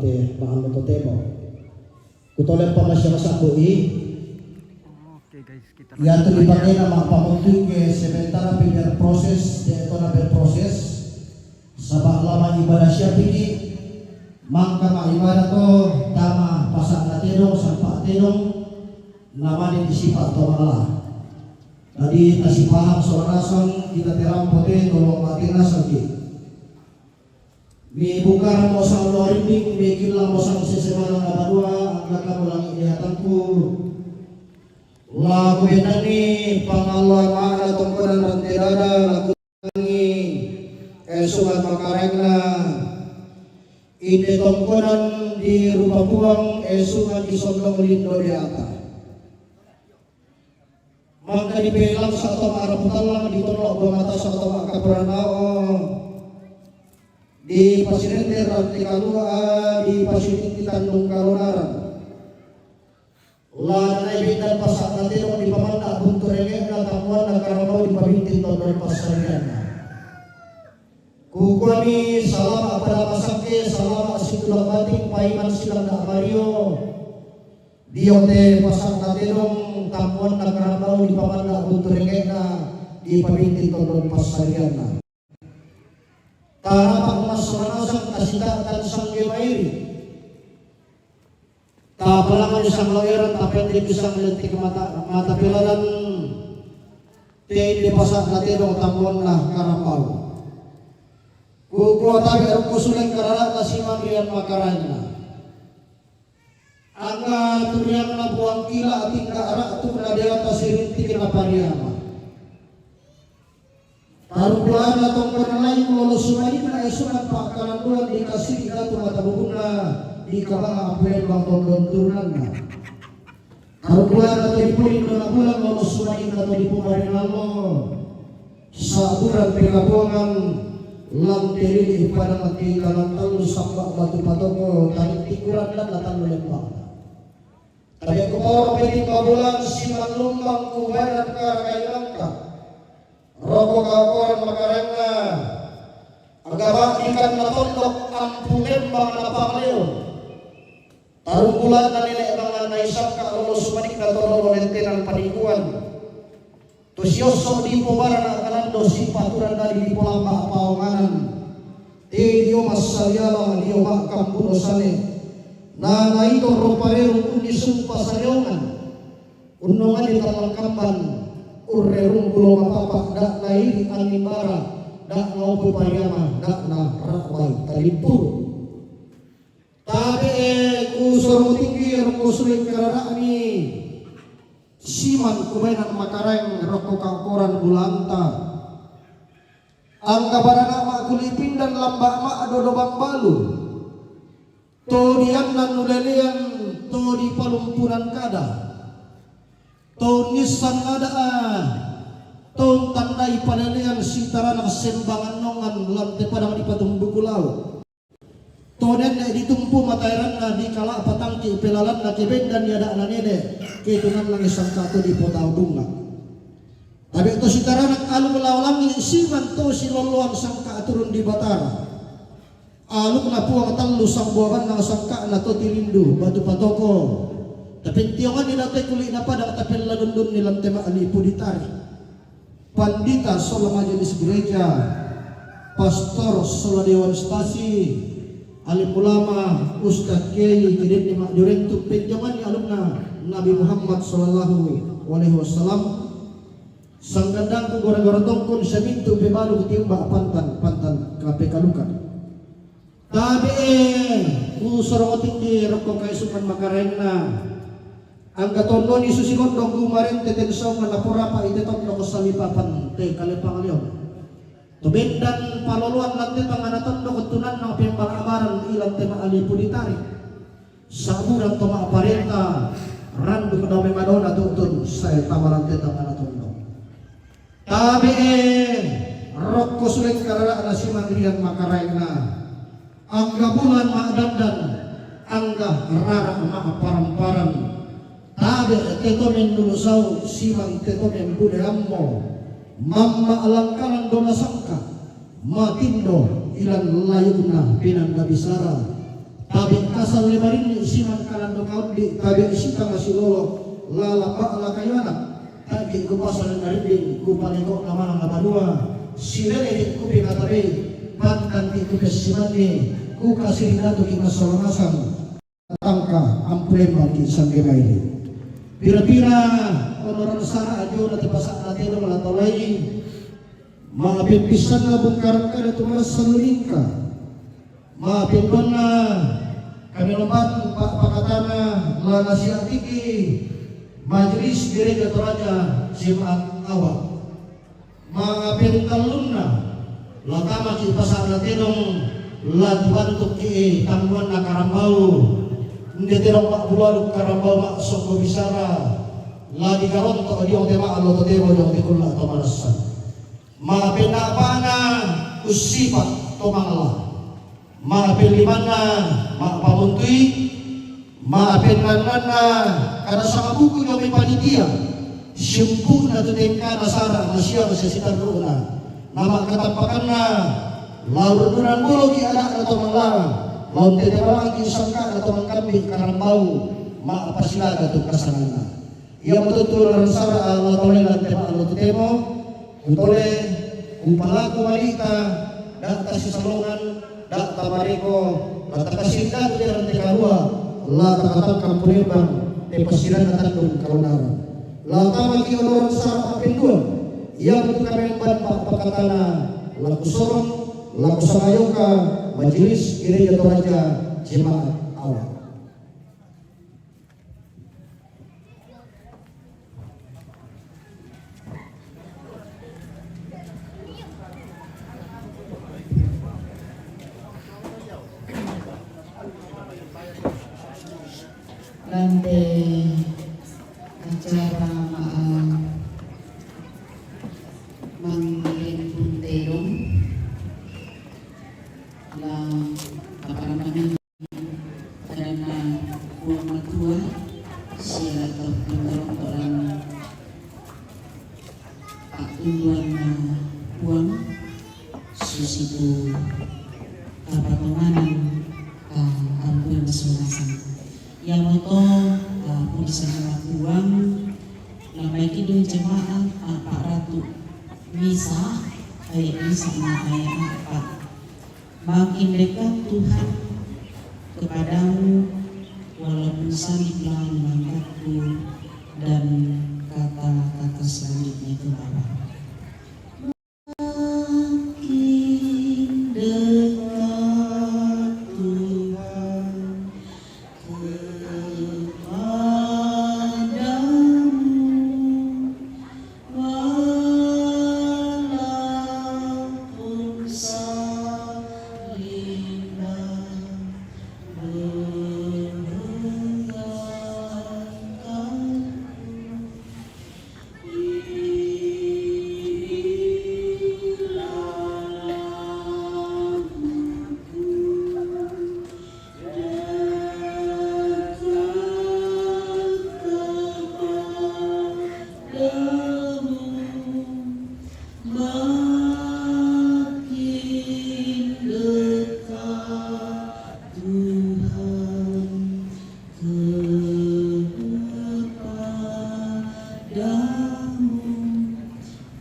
te mahal mo temo. Kutolan pa masya masako Okay guys, kita ya to dipake na mapamundu ke sementara biar proses de ito na berproses sa baklaman ibadah siya pigi mangka ibadah to tama pasak na tinong sampa tinong naman disipat to malah. Tadi kasih paham soal rason kita teram pote tolong mati nasaki. Mi bukan mau sang lorinding, mi kilang mau sang sesemana ngabadua, angkat kamu lang inihatanku. Lagu ini pangalai mana tongkonan rantai dada, lagu ini esungan makarengna. Ide tongkonan di rumah buang, esungan di sondong lindo di atas. Maka dipelang satu arah putalang ditolak bermata satu maka beranao di Pasinente rantai kalua di Pasinente Tandung Kalunaran lana ibindan pasak nanti di pamanda buntu rege na tamuan na karabau di pabintin tondor pasarian kukuani salam apa masake salam asitulah bating paiman silang na Mario diote pasak nanti dong tamuan na karabau di pamanda buntu rege na di pabintin tondor pasarian tarapak masyarakat kasidatan sang gemairi tapalangan isang lawiran tapendik isang lentik mata pilalan di pasak natin o tamuan na karapal kukuha tabi ang kusuling karalat na si Magrian Makaranya ang turiang na buang kila ating kaarak ito na delata sirintik na pariyama Tarupuan na tongkol na lain lolos sumayin na esunan pa kalanduan dikasih ika tumatabukun na di kabang apuyan bang tondon turunan na. Tarupuan na tolipulin na bulan lolos sumayin na tolipumarin lalo sa bulan pekabuangan lang terili ipada mati kalantal sambak batu patoko tarik tikuran dan datang melembang. Tapi kumor pedi kabulan siman lumbang kubayan karai langka. Rokok kawan makarena agama ikan na tondok ampungan bang na pangleo tarung bulan na nila ibang na isang kalulos sumanik na tondok lentenan panikuan tusyoso di pobara na kalando si paturan dari di polamba paunganan diyo masayalang diyo makampuno sane na ito roparero kundi sumpa sariongan unungan di talang kampan urerung bulong apa dak nairi animara dak ngau payama dak na rakwai talipur tapi kusur tinggi kusulit kararami siman kumainan makareng rokok kakoran bulanta angka barana mak kulipin dan lambak mak adodo bambalu to diam nan nulelian to di palumpuran kada to nisan ada to tandai panelian sitara na sembangan nongan lantai padang di patung bukulau to den ditumpu matairan na di kala patangki pelalan na keben dan yada na nede ketunan lang isang kato di potao bunga tapi to sitara na alu melaulangi siman to siloluan sang kaaturun di batara alu na puang talu sang buaban na sangka na to tilindu batu patoko tapi tiangan ni natai kulit napa dak tapel ladundun ni lantai alipu ditari pandita sola majelis gereja pastor sola dewan stasi alim ulama ustad kiai kirim ni makjuren tu penjangan ni alumna Nabi Muhammad sallallahu alaihi wasallam sang gandang ku gara-gara tongkon samintu bebalu timbak pantan kape kalukan tabi ku sorong tinggi rokok kaisukan makarena angga tondo ni susikon dong gumarin teten saw na lapora pa iteton no salipapan te kalepangalion tubin dan paloluan lantai panganaton no ketunan no pembalabaran ilang tema alipu ditari saburan toma aparenta randu kedome madona tutun saya tamaran te panganaton no tabi rokko sulit karara nasi mandirian makarena angga bulan makdandan angga rara mak param-param tabe tetomen nulusau simang tetomen bude ammo mamma alangkalan dona sangka matindo ilan layuna pinang gabisara Tabi kasal lebarin isiman kalando kaun di tabi isita masih lolo lalapa lakayana tabi kupasal lebarin kupaliko nama nama dua silele kupi katabe pantan di kupesimanne ku kasih datu kita solonasan tangka ampun bagi sanggerai pira-pira orang sana ajo nanti pasak nanti lo melatolai maafin pisan na bungkaran ka na tumasan lingka maafin doon na kami lompat pakatana lana si atiki majelis gereja toraja Jemaat Awal maafin talun na lakama kita pasak nanti dong laduan untuk tangguan na karambau hindi tirang makbulalo karambau maksok bisara lagi karon to di tema allo to demo di kulla to marasan mapinapana usipat to mangala mapinlimana mapamuntui mapinanana kada sa buku yo may panitia simpu na to den kana sara na siya sa sitan runa nama katampakan na laur duran bulo ki anak na to mangala laun te lagi sangka na to mangkambi karambau maapasilaga to kasanana ia betul sara Allah Taala tema Allah temo utole upalaku malita data sisalongan data mariko data kasinda tu jalan tekalua la takatan kampuriban te pasiran natandun kalonara la tamaki orang sara apendua ia betul kami ban pakatana laku sorong laku sangayoka majelis gereja toraja Jemaat Awal. Lante acara mangiring punterong la kaparamangan karena buang matua sila atau punterong orang patunduan buang susitu kapatunganan ampun masunasan yang moto pun bisa uang lamai kidul jemaah Pak Ratu misa ayat misa ayat apa makin dekat Tuhan kepadamu walaupun saliblah mengangkatku dan kata-kata selanjutnya itu apa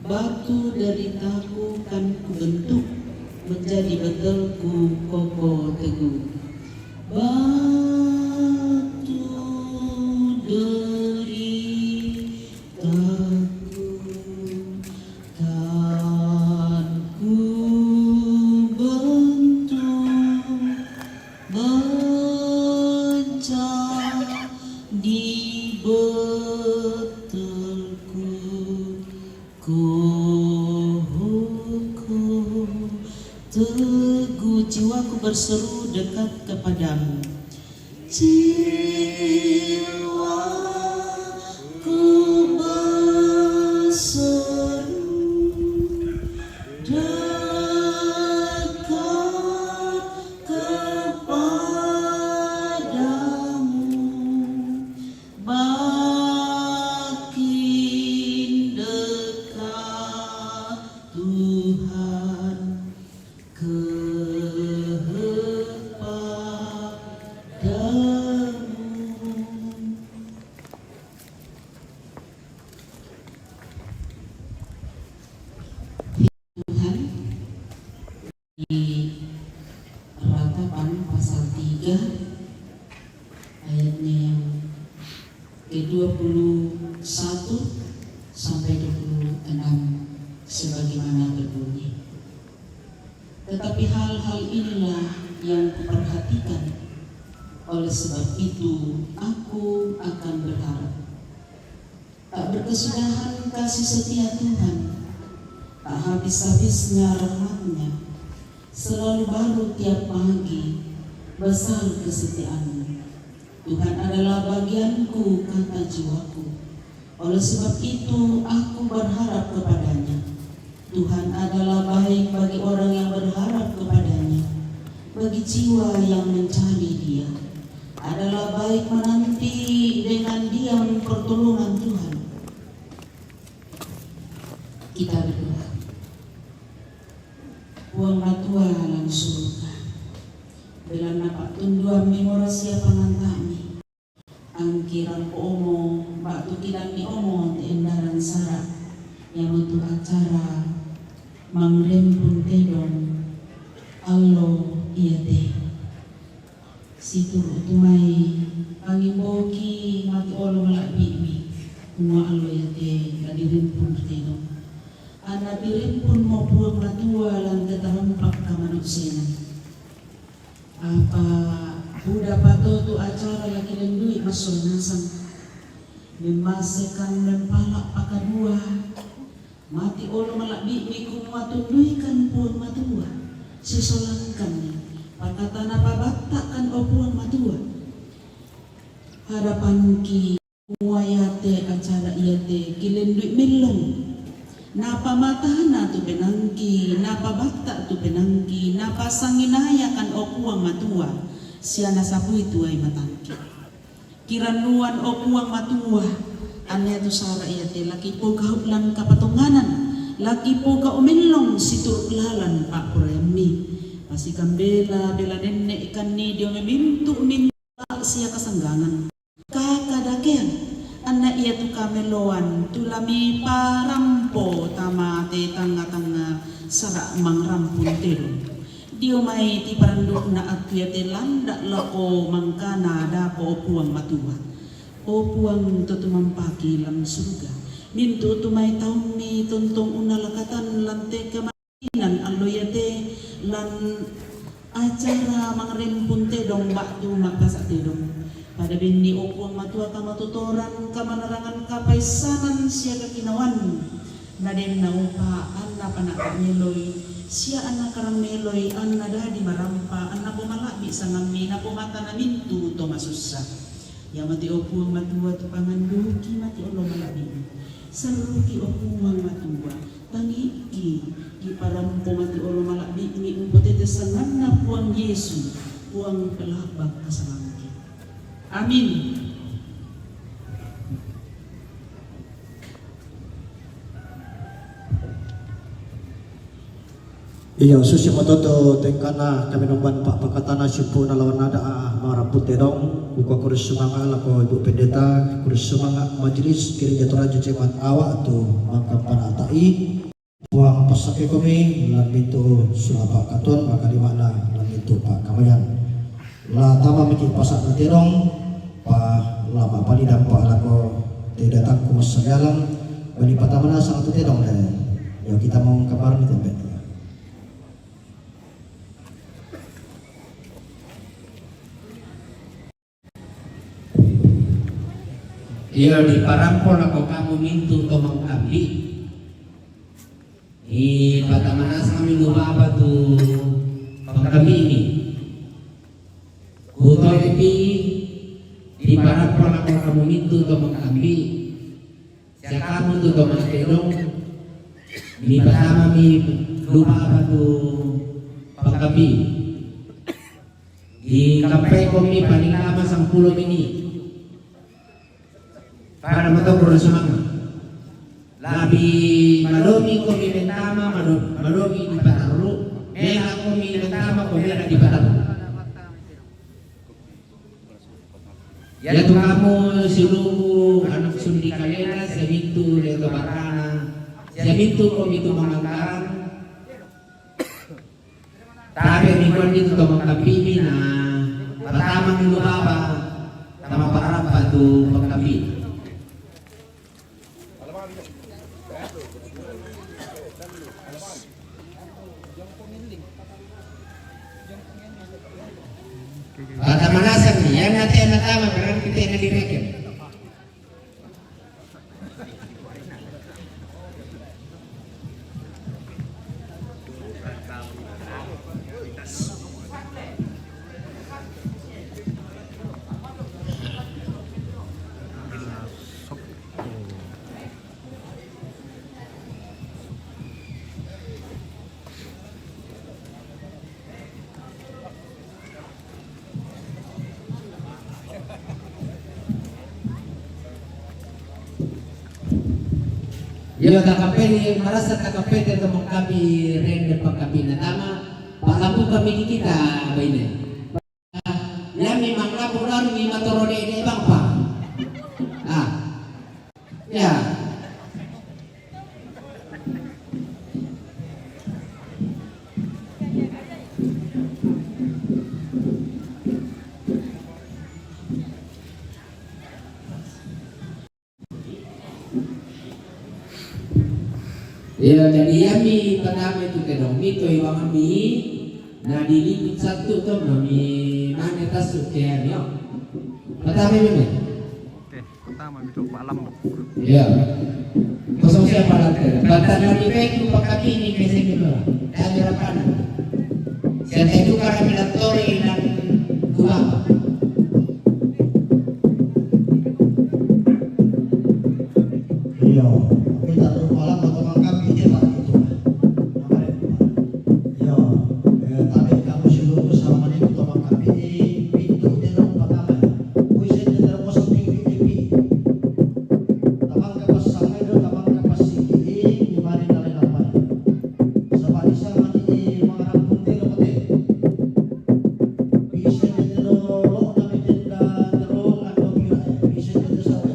batu dari taku kan kubentuk menjadi betelku kokoh teguh batu dari taku kan kubentuk menjadi betelku kokoh teguh jiwaku berseru dekat kepadamu jiwaku berseru dekat kepadamu makin dekat Tuhan kepadamu 3 ayatnya yang ke-21 sampai 26 sebagaimana berbunyi. Tetapi hal-hal inilah yang kuperhatikan, oleh sebab itu aku akan berharap. Tak berkesudahan kasih setia Tuhan, tak habis-habisnya rahmat-Nya, selalu baru tiap pagi, besar kesetiaan-Mu. Tuhan adalah bagianku, kata jiwaku. Oleh sebab itu aku berharap kepada-Nya. Tuhan adalah baik bagi orang yang berharap kepada-Nya, bagi jiwa yang mencari Dia. Adalah baik menanti dengan diam pertolongan Tuhan. Kita berdoa. Buang matua lang surga, bila napak tunduan memorasi pangantami, ang kirang omo, batu kilang ni omo ti endaran sara, yang untuk acara mangrempun tedong, allo iya te. Situ tumay pangimboki mati olo malakbibi, kumwa allo iya te, nadirimpun tedong. Anapirin pun mo buang matua lang katampak kamanuksena. Apa buda pato tu acara laki dan duit masuk nasang. Memasekan mempalak pakadua. Mati olo malakbi miku matunduikan puang matua. Sisolankan ni. Pakatana pabatakan o puang matua. Harapan ki muayate acara iate kilen duit melong. Napa matahana tu penangki, napa bata tu penangki, napa sanginaya kan okuang matua, siya nasapu itu ay matangki. Kiranuan okuang matua, anya tu sara iya te, laki po kahuplan kapatunganan, laki po ka umilong situklalan pak kuremi. Pasikan bela nenek ikan ni dia memintu siya kasanggangan. Kakadakian. Anak iya tu kameloan tulami parampo tama te tanga-tanga sarak mangrampun telo. Dio mai ti paranduk na atya te landak lako mangkana dapo puang matua. O puang tutumampaki lam surga. Mintu tumay taon ni tuntong unalakatan lante kematinan aloyate lan acara mangrempun tedong baktu makasa tedong. Pada bini opuang matua kamatutoran kamanarangan kapaisanan siya kakinawan na din naupa anna panak meloy siya anna karang meloy anna dadi marampa anna pumalabi sa ngami na pumata na mintu to masusa ya mati opuang matua to panganduki mati olo malabi saruki opuang matua tangi di parampo mati olo malabi ni umpotete sangan na puang Yesu puang pelabak kasangan. Amin. Iya, susi matoto tengkana kami nomban pak pakatana sipu na lawan nada maraput tedong buka kurus sumanga lako ibu pendeta kurus sumanga majelis kiri jatuh raja cemat awak tu maka para atai buang pasake kami lan itu sulapa katon maka di mana lan itu pak kamayan la tama mikir pasak tedong pa lama pali dampak lako tidak datang ke masagalang bani patamana sang tu tedong deh ya kita mau kabar ni tempat. Iya di parampol ako kamu mintu to mangkambi. Di patamana sa kami gumaba tu pangkambi ini. Kutoy di parampol ako kamu mintu to mangkambi. Siya kamu tu to mangkedong. Di patama mi gumaba tu pangkambi. Di kampay ko mi paningama sang pulo ini. Para matapuro sa mga labi maromi ko minentama maromi di pataro mela ko minentama ko mela di pataro yato kamo silugo anak sundi kalena sa mintu leto barana sa mintu ko mintu mangangkaran tabi ni ko dito to mga kapimi na sama ni baba tama parapa tu pagkapi. Bata manasan ni, yan natin na tama, pero kita na direkin. Yo kakapeni marasa kakapeni tamo kami rende pagkapi na tama pakapu kami kita baine. Yami manglapo ran mi matorone de bang pa. Ah. Ya. Ya, jadi yami paname tu kedong mito iwangan mi na diliput satu tu nami mana tasuk ke yo. Patame meme. Oke, pertama itu Pak Lam. Ya. Kosong siapa lagi? Batan nami peku pakapi ni kese gitu. Dan harapan. Siapa itu karena minatori dan dua. Iya, kita tuh malam atau kami dia lah itu. Iya, tapi kamu sebelum sama dia atau kami pintu dia dong pertama. Kuisen dia dalam kosong tinggi tinggi. Tamang kapas sama itu, tamang kapas tinggi di mana dalam apa? Sebab di sana di mengarah putih putih. Bisa dia dong, tapi dia dong atau kira bisa dia sama.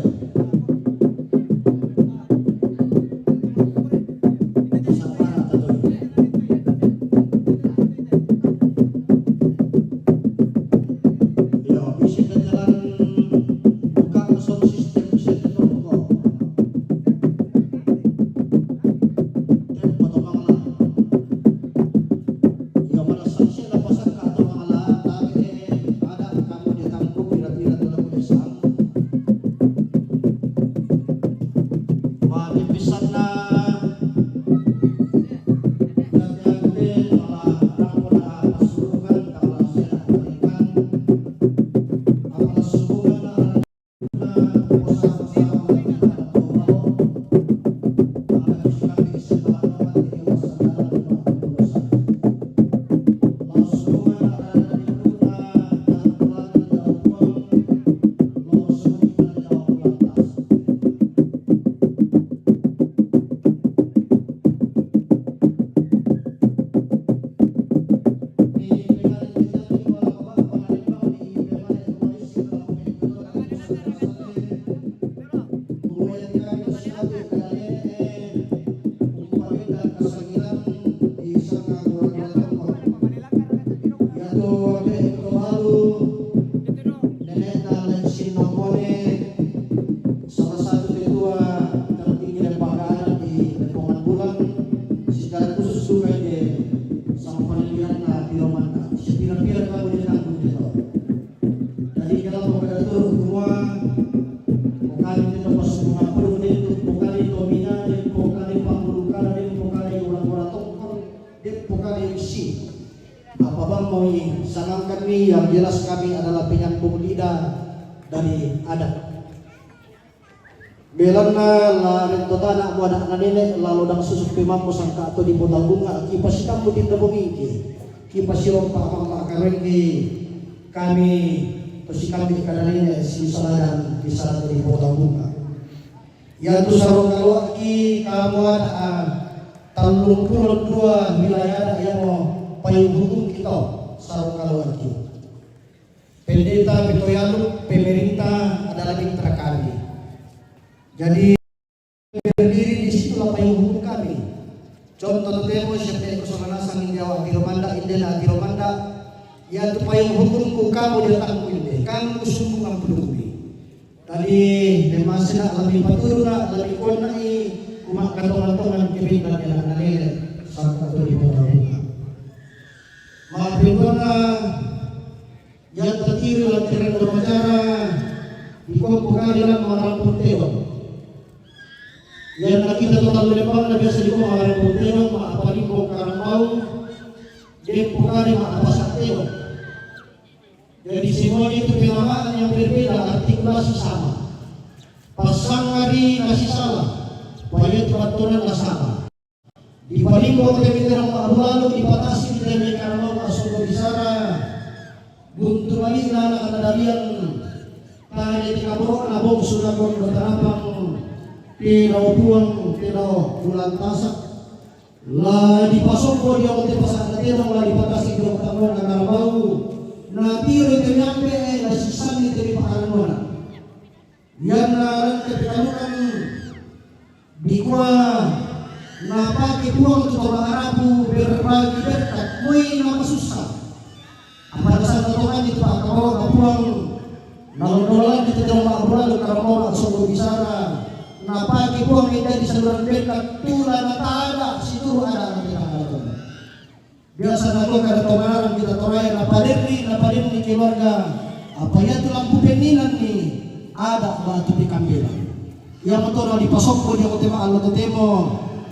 Sangat kami yang jelas kami adalah penyambung lidah dari adat. Belana la rentotana muadak nanene lalu dang susuk pimampo sangka atau di bodal bunga kipas kamu tinda bumiki kipas rompa apa karenggi kami terus kami kadanene si saladan di sana di bodal bunga. Ya tu sarung kalwaki kamu ada 32 wilayah yang mau payung hukum kita. Sarung kalwaki. Pendeta Betoyalu, pemerintah adalah mitra kami. Jadi berdiri di situ lah payung hukum kami. Contoh demo seperti kesolanasan India Agiromanda, Indela Agiromanda, Ya tu payung hukum ku kamu dia tak ini. Kamu sungguh ngampuni. Tadi memang sena lebih paturna lebih konai kumak kantongan kebin dan yang nalele sangka tu di bawah. Maafkanna yang tertiru dalam terang berbicara di pengadilan mengarang punteo. Yang kita total lepas biasa di mengarang punteo apa di karang mau di pengadilan apa sateo. Jadi semua itu penamaan yang berbeda, artikulasi sama. Pasangari masih salah, payet peraturan sama. Di balik kota yang lalu dipatasi di dalam karang asal bisara. Buntu lagi anak dalian tadi tikabok nabok sudah berterapang tino puang tino bulan tasak lah dipasok ko dia untuk pasang tino lah dipatasi di tamuan negara bau nanti itu nyampe nasisan itu di pakaranwana yang naran kepikalukan di kuah napa kipuang itu Arabu berbagi berkat mui nama susah apa dasar potongan itu Pak Kapolok kapuang nolong-nolong itu tidak maklum kalau solo bisara napa kipuang kita di saluran berkat tulan ada situ ada kita biasa nanti kada tomaran kita torai napa demni keluarga apa ya tu lampu peninan nih ada batu di kambilan yang betul di pasokko dia kutema Allah tetemo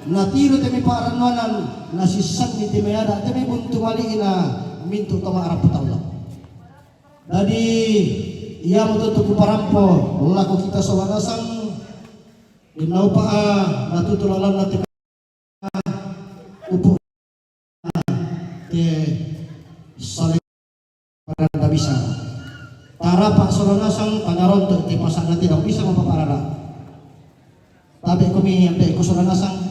natiro temi paranwanan nasisan ni temi ada temi buntu malina mintu tama arap Allah. Jadi ia menutup parampo laku kita sawanasang inau paa natutulalan nati upu ke saleh pada bisa. Tara pak sawanasang pangaron ti pasang nanti tidak bisa mapaparara. Tapi kami yang ku sawanasang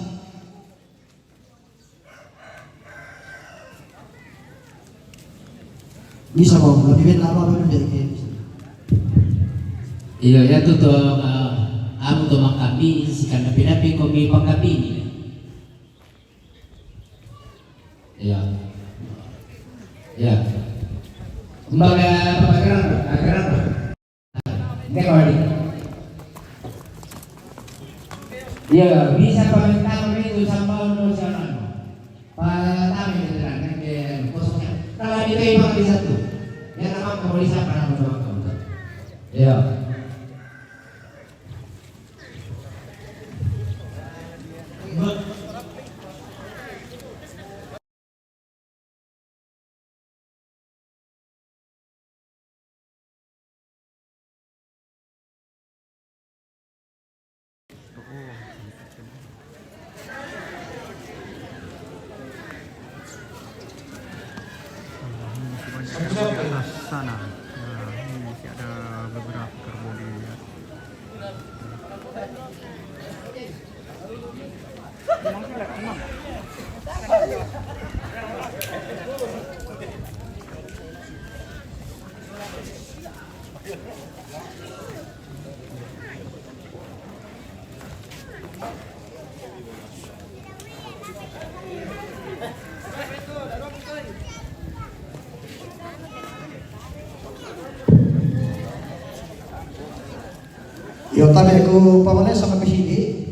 bisa kok lebih baik apa dari iya ya tu amo to makapi sikan napi komi pangkapi ni ya kumbaga pagkaran hindi ko ali ya bisa pamintang itu sama no sana patami dengan ke kosongnya kalau di tembak di satu ya nama kepolisian pernah mencoba ya Masih banyak di atas sana. Nah, ini masih ada beberapa kerbau dilihat. Yo tabi ko pamane sama kesini.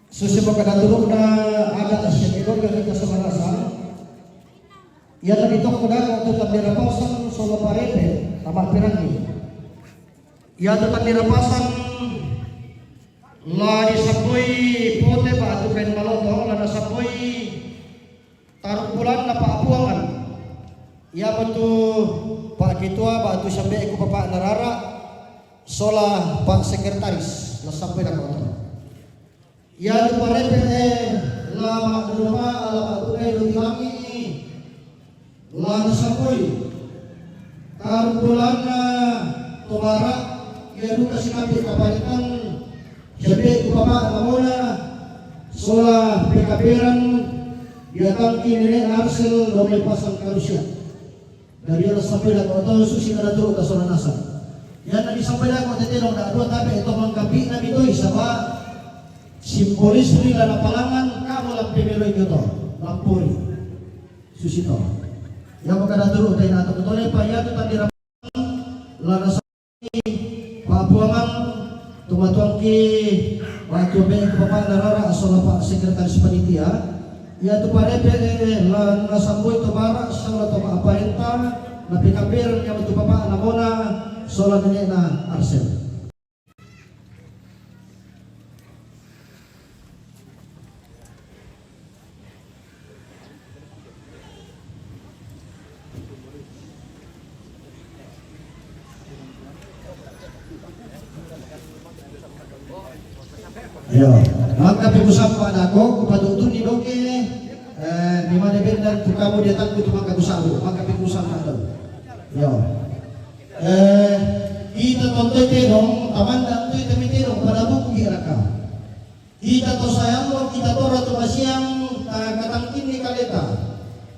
Susi kada tulog na ada asya ito kita sa marasa. Yan na dito ko na kung dirapasan solo parete tama pirangi. Yan na dirapasan la disapoy pote ba atu pen malotong la nasapoy taruk bulan na paapuangan. Ya betul Pak Ketua ba atu sampai ko Bapak Narara sola Pak Sekretaris la sampai na ko. Ya parete la madruma ala patunay lutangi la nasapoy tarbulan na tumara ya duka sinabi kapalitan sabi upama namuna sola pekapiran dia tangki nene arsel lo may pasang karusya dari ala sampai na ko to susi na dulu ka sola nasa yan na disampay na ko tetelong na dua tapi ito mangkapi na dito isaba simbolis nila na palangan kamu lang pimiloy nyo to lampuri susito Yang makadatur tayo nato kutoy pa yato tandira lana sa pabuangan tumatuang ki waktu be papa narara asal pak sekretaris panitia ya tu parepe lana samboy to bara sala to aparenta na pikapir nya tu papa namona sola na Arsel. Yo, magkapag-usap pa ako, padudun ni Doke, di mana bendan tu kamu dia tak butuh magkapag-usap, magkapag-usap na daw. Yo, kita tontoy tenong, amanda to'y tamitero, padabok hiraka. Kita to sayang mo, kita to rato masyang katangkin ni kaleta.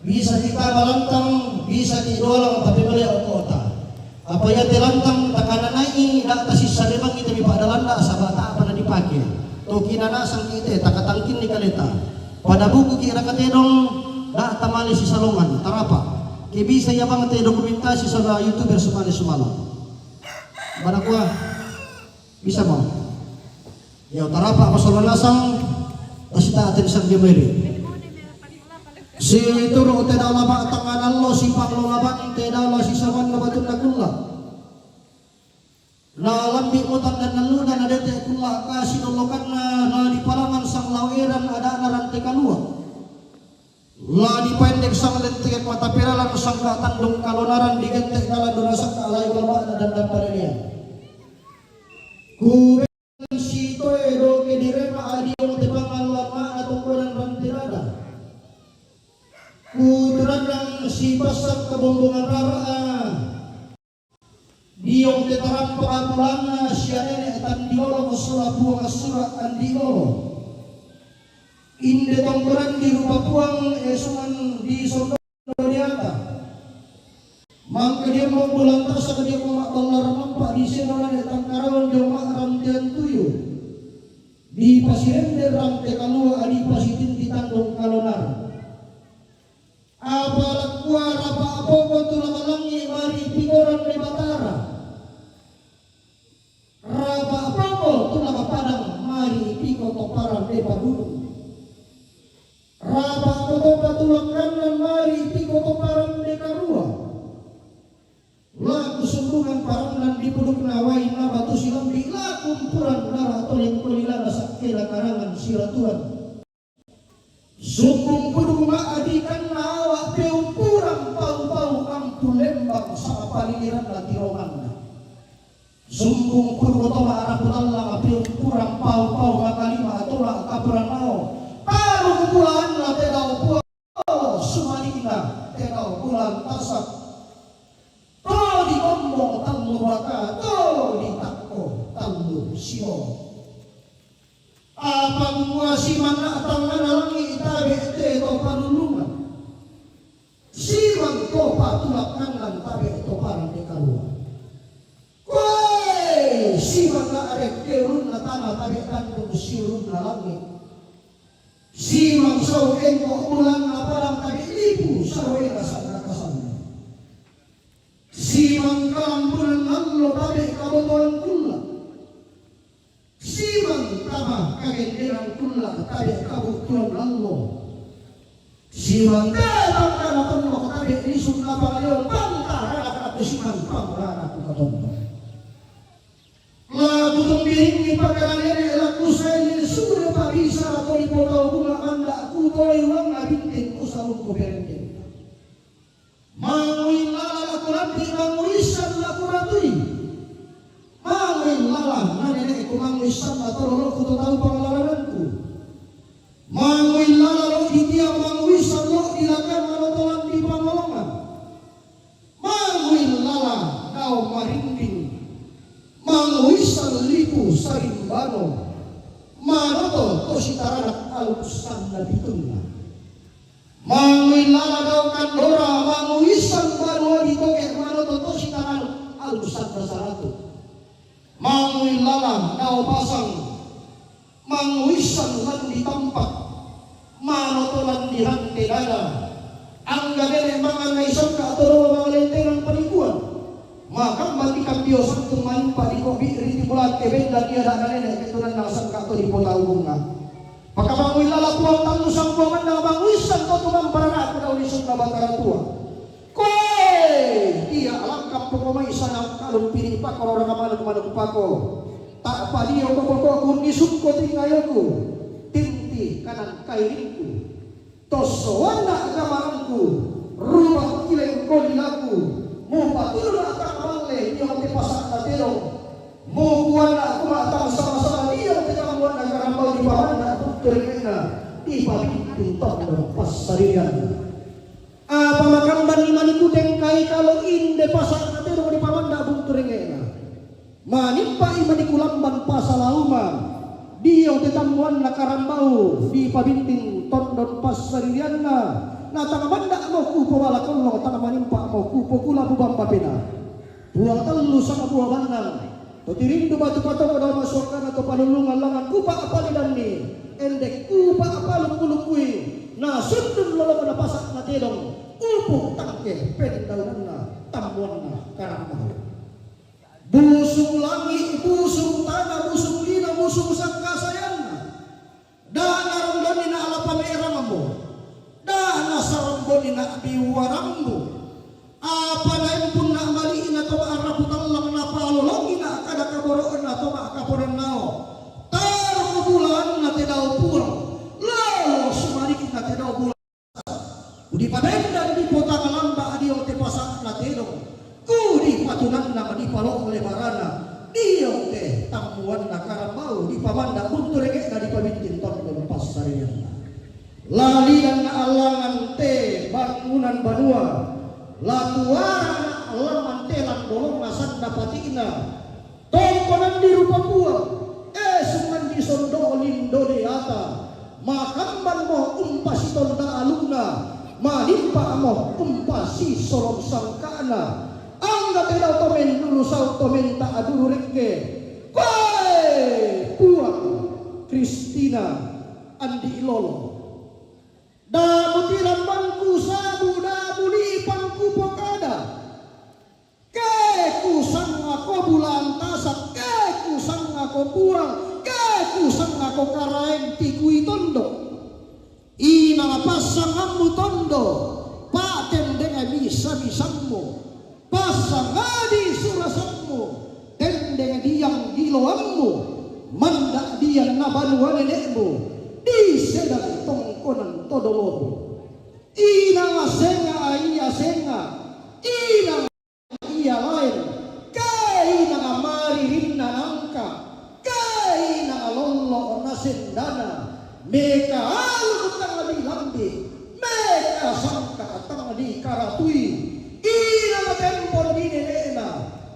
Bisa kita malantang, bisa di dolang tapi boleh kota. Apa ya telantang takananai, dak tasisa lemang kita mipadalanda sabata apa na dipakai. To kinanasang kita takatangkin ni kaleta pada buku kira katedong da tamali si salongan tarapa kibisa yabang te dokumentasi sa YouTuber sumali pada kuah bisa mo yo tarapa masalanasang tasita atin sang gemeri si turo te daw laba tanganan lo si panglolabang te daw si sawan na batun nagulla na lambi utan dan naluna na dete kula kasih nolokan na di palangan sang lawiran ada narante kalua la di pendek sang lentek mata peralan sang tandung kalonaran di gentek kala dorasak alai walba dan daparenia ku si to edo ke direma adio te pangalwa ma atong koran rantirada ku durang si pasak kebombongan rara Diyong tetaram pengampulan siarene etan diolo masura buang asura andiolo inde tongkoran di rupa puang esungan di sondoniata mangke dia mau bulan tasa dia mau dolar nampak di senolan etan karawan dia mak rantian tuyu di pasiren de rante kalua adi pasitin di tandung kalonar abalak kuara apa apa tulang alangi mari pigoran de batara raba pangol tulang padang mari piko toparan de padudung raba kotopa tulang kanan mari piko toparan de karua laku sembungan parangan di puduk nawai na batu silam di lakumpuran darah toleng tolilana sakela karangan silatuan sumbung puduk maadikan nawa peumpuran pau-pau kampung lembang sama paliliran lati romanda sumbung puduk tola arah putallang peumpuran pau-pau makalima tola kapuran nao parung bulan la tedau puau sumalina tedau bulan tasak to di gombong tanlu baka to di takko tanlu sio apa muasi mana tangan langi itabe te to panulungan siwang to patulak kanan tabe to parang de kalua koi siwang na arek kerun na tanah tabe kandung sirun na langit siwang saw engko ulang na parang tabe lipu saw ekasan na kasan siwang kalambunan nallo tabe kabotoan kula siwang tama kagenderang kula tabe kabutuan nallo siwang datang kana tondo tabe isun na pangalion pantara ka siwang pangara ku katondo la butong bihingi pagkalalian laku saya sudah tak bisa atau dipotong bunga anda aku toy uang abintin ku salung ku berendeng manguin lala laku ranti manguisan laku ratui manguin lala na nenek ku manguisan atau lolo ku tahu pengalamanku manguin lala lo di tiang manguisan lo dilakan manotolan di pangolongan manguin lala kau marinding manguisan lipu sarimbano manoto to sitaranak alusan na bituna manguin lala daw kandora manguisan bano dito kaya manoto to sitaranak alusan na saratu manguin lala daw pasang manguisan lan ditampak manoto lan dirante dada ang ganere mga naisang ka atau mga lenterang panikuan maka malikan Diyos kung main pa di ko riti bulan kebenda dia da ganere ketunan nasan ka atau di potawong nga pagkabangoy lalapuang talusang buwangan na banguisan ko tumang pararat na ulisong na bataran tua koy dia alam kampo ko may isa ng kalumpiri pa ko orang kamanag pa ko tak pa dia ko kung isungko tingayo ko tinti kanan kailinku tosoan na kamarangku rumah kileng ko nilaku mo patuloy na kakamale niyo ang tipasak na tilong mo buwan na kumatang sama-sama niyo ang tinamuan na karambaw di paman na tuturingin na di pabintintang ng pasarian pamakamban ni manikudeng kay kalau inde pasak na tilong di paman na tuturingin na manimpa imanikulamban pasalauman dia tetamuan na karambau di pabinting tondon pasarian na natangamanda mo kupo wala kolong tangamanimpa mo kupo kula bubang papina buang telu sa buah bandang tutirindu batu patong dalam masukkan atau panulungan langan kupa apalidan ni endek kupa apalung kulukui na sundun lolo na pasak na telong upuk tangke pendaunan na tamuan na karambau busung langit, busung tanah, busung lina, busung sangkasayan dan narongdoni na alapan erangambo dan nasarongdoni na biwarambo apa na impun na maliin na to maaraputan lang na palolongin na kada kaboroon na to makaporan nao taro bulan na tidaw pulang lalo sumarikit na tidaw bulan udi padenda di kota kalamba adiyo te pasak na tidong kudi patunan na di palok lebarana dia teh tamuan na karambau di pamanda buntu rege na di pabintin tondon pasarian lalian na alangan te bangunan banua latuara na alaman telan bolong masan dapatina tongkonan di rupa buah sungan di sondo lindo di ata makamban mo umpasi tonda aluna manimpa mo umpasi solong sangkana angga tidak tomen dulu sau tomen tak aduru reke koi puang Kristina Andi Lolo damu tiram bangku sabu damu lipangku pokada keku sang ako bulan tasak keku sang ako puang keku sang ako karaeng tikui tondo ina pasang amu tondo paten dengan bisa-bisamu pasang adi surasanmu tendeng diang giloanmu mandak diang nabanuan nenekmu di sedang tongkonan todolomu ina senga iya senga ina iya lain kai na mari rinna nangka kai na lollo nasendana meka alu tang di lambi meka sangka tang di karatui ina tempon di nenena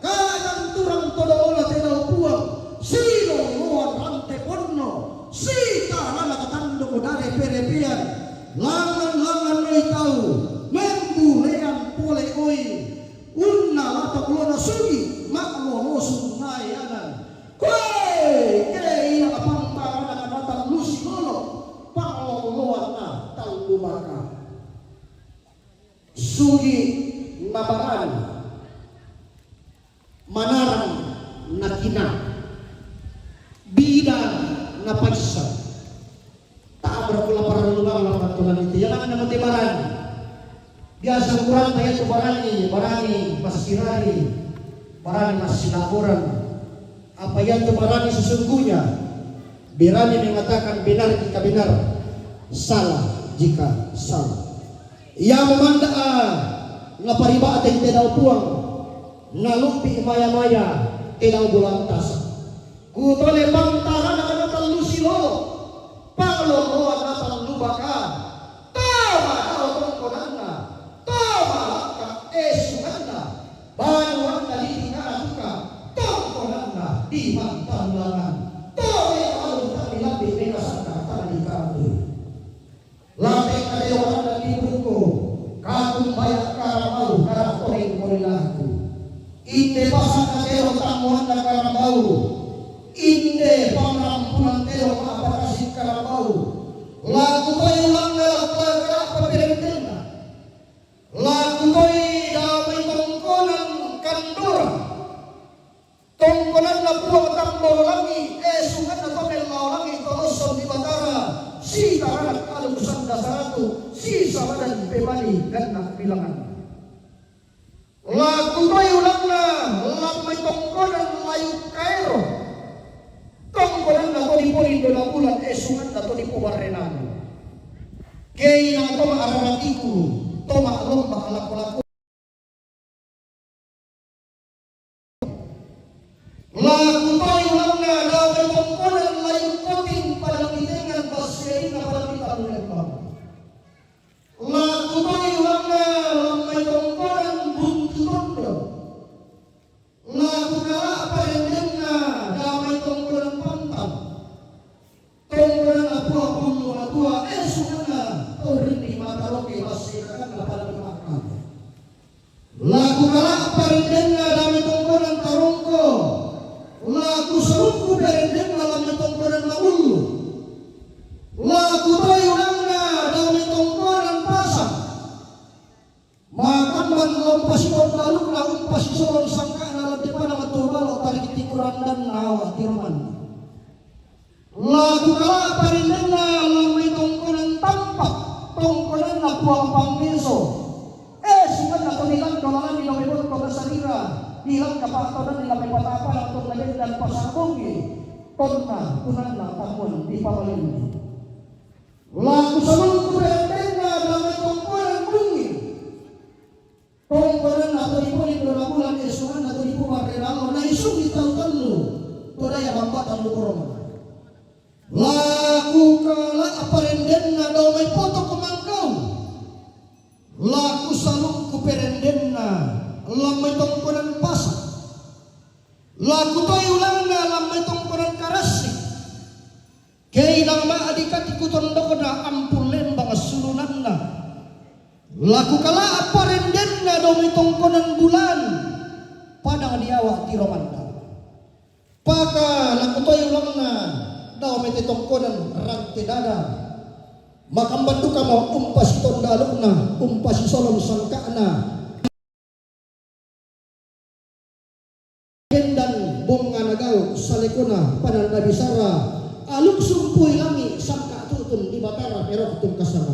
kadang turang todola tenau puang silo luar rante ponno sita nala katando kodare perepian langan-langan noi tau membu lean pole oi unna lato kulona sugi maklo mosung nayanan koe kei ina kapampara na kanata lusi lolo panglo luar na tau lumaka sugi nabaran manarang nakina bidan na paisa taabra kula para lulang lang patulan itu yang naman tibaran biasa kurang tayo sa barani masirani barani masinaburan apa yang itu barani sesungguhnya berani mengatakan benar jika benar salah jika salah yang memandang ngapariba ateng tedaw puang ngalumpi maya-maya tedaw bulantas kutole pantaran na natal lusilo panglokoan natal lubaka tama daw tongkonan na tama ka esugan na banuan na litingan ka tongkonan na di mantanlangan tome alun kami labi menasan ka tali kami labi kadewanan na libuko kakung bayak karambau karang koreng korilaku inde pasak na tero tamuhan na karambau inde pangrampunan tero kapakasin karambau lagu tayo lang na apa pinagdilna tongkonan na buang tambol langi, sungan na pamelaw langi, toloson di Batara, si taranak alusan dasaratu, si sabadan pemali ganak bilangan. Lagu tayo lang na, lamay tongkonan layu kairo, tongkonan na tolipulin do na bulan, sungan na tolipubarenan. Kaya na ito maararatiku, ito maalong makalako-lako. Lagu tayo lang na daway tongkonan layu kotin palamitingan basyain na palamitan ulit lang. Lagu tayo lang na lamay tongkonan buntutondo. Lagu kala aparendin na damay tongkonan pantan. Tongkonan apu-apu na tua sungan na turin di mata loke basyain na palamitan. Lagu kala aparendin na damay tongkonan tarongko. Lagu serungku berendeng dalam tongkonan maulu. Lagu tayo lang na dalam tongkonan pasang. Makan ban lompasi lalu na umpasi solong sangka na depan na matubalo tarik tikuran dan nawa tirman. Lagu kala berendeng na dalam tongkonan tampak. Tongkonan na buang pangmeso. Sungan na kanilang dolangan di lomebon kota sarira. Hilang kapatonan nila may patapa untuk lagay dan pasabongi tonna tunana tamun di pawalin lagu sabun kurendena dalam tongkonan bungi tongkonan atau dipunin dua bulan esuan atau dipumar renalo na isu ditau-tau toda ya bambatan lukurong lagu kala aparendena dalam may foto kemangkau lagu salung kuperendena lamay tongkonan pasang. Lagu tayo lang na lamay tongkonan karasik. Kaya nang maadikat ikuton ko na ampulen mga sulunan na. Lagu kala aparenden na domi tongkonan bulan. Padang diawa tiromanda. Paka lagu tayo lang na domi tongkonan rante dada. Makambantu ka mo umpas tondalok na, umpas solong sangka na. Dan bunga nagaw sa lekona panan nabisara aluk sumpuy langi sangka tutun di Batara pero tutun kasama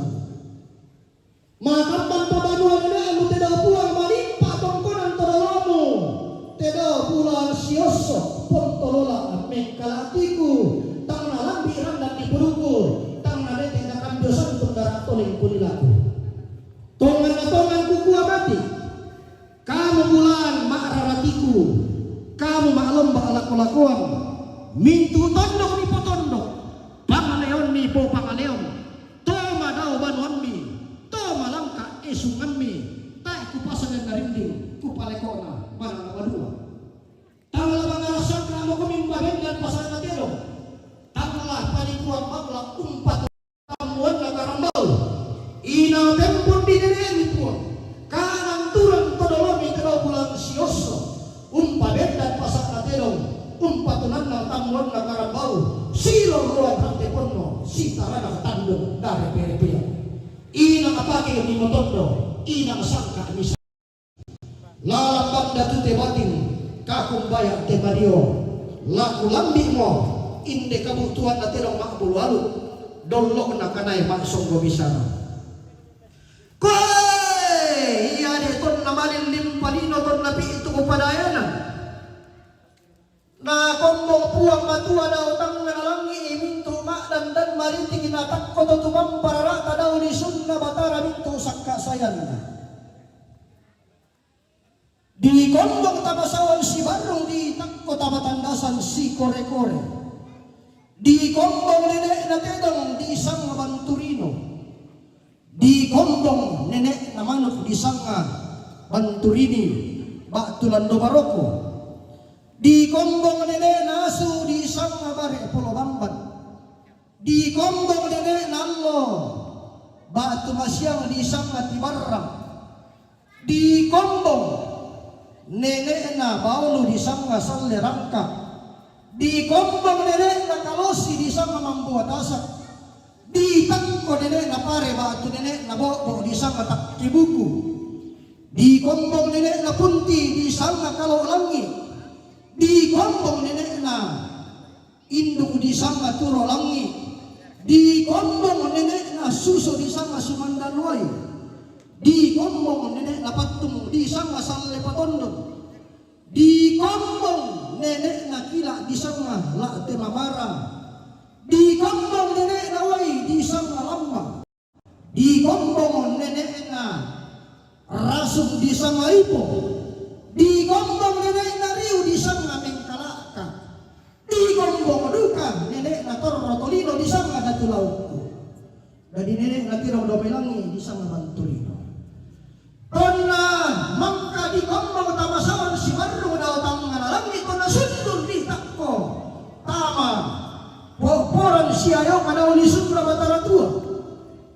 makambang pabanuan na alu teda puang malimpa tongkonan todolomo teda pulang sioso pontolola mengkalatiku tang nalang birang dan dipuruku tang nade tindakan dosan tundara toling punilaku tongan kuku abati kamu bulan maararatiku kamu maklum bakal-lakuan mintu tondok ni potondok pangaleon mi po pangaleon toma daw banuan mi toma langka esungan mi tak kupasan dan narinding kupalekona mana wadua tanggal mangarasan kamu kumimbahin dan pasangan natero tanggal palikuan maklak umpat tamuan nagarambau ina tempun di diri pun kanang turang todolomi terau bulan sioso umpadet dan pasak naterong umpatunan na tamuan na karabau silong ruang rante pono si tarana tandong dari perepea inang apake ni motondo inang sangka ni lalambang datu te batin kakung bayar te badio laku lambi mo inde kabutuhan naterong makbul walu dolok na kanay maksong gobisara iya de ton namalin limpalino ton napi itu kepadayana na kombong puang matua daw tang nalangi mintu mak dan mariting inatak ko to tumam pararata daw di sunna Batara mintu sakka sayan di kombong tabasawan si barong di takko tabatandasan si kore-kore di kombong nenek na tedong di isang banturino di kombong nenek na manok di sanga banturini Batulando Baroko di kombong nenek nasu di sanga bare Pulau Bamban di kombong nenek nallo Batu Masyang di sanga Tibarang di kombong nenek na Baulu di sanga Salle Rangka di kombong nenek na Kalosi di sanga Mambuat Asak di tangko nenek na pare batu nenek na bobo di sanga Takkibuku di kombong nenek na punti di sanga Kalau Langi di kombong induk di sanga turo langi, di kombong nenek na susu di sanga sumandanuai, di kombong nenek na patung di sanga salle patondon, di kombong nenek na kila di sanga la te mamara, di kombong nenek na wai di sanga lamba, di kombong nenek na rasuk di sanga ipo, di kombong nenek na riu di sanga mengkalaka, di kombong duka nenek na torro tolino di sanga datulauku, dan di nenek na tiro domelangi di sanga bantulino. Kona mangka di kombong tamasawan si baru daw tangan langit kona sundur di takko tama poporan si ayo kada uli sundra batara tua.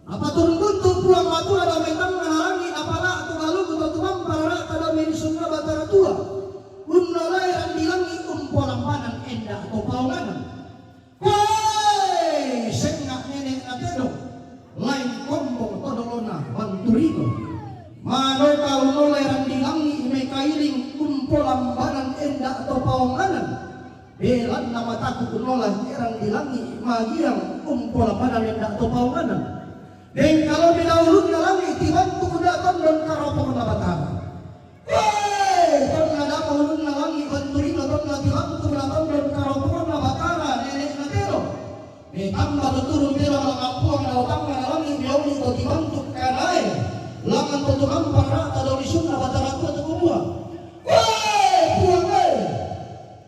Apa turun bentuk pulang batu ada memang mengalangi apalah tugalu atau tumang para kada meni sundra batara tua. Unna lairan dilangi umpolang panan endah atau paunganan. Woi, sengak nenek natedo lain kombong todolona banturino. Mano kau nolairan dilangi mekailing umpolang panan endah atau paunganan. Belan nama takut nolai erang dilangi magiang umpolang panan endah atau paunganan. Dan kalau didahului langit dibantu kudakan dan karopong na batara. Woi, kau nada ulun na langit banturin atau na dibantu kudakan dan karopong na batara nenek na tero. Tambah turun tero lang apuang na utang na langit diauli atau dibantu kanai. Langan tutukan para atau lisun na batara ku atau kumua. Woi, puang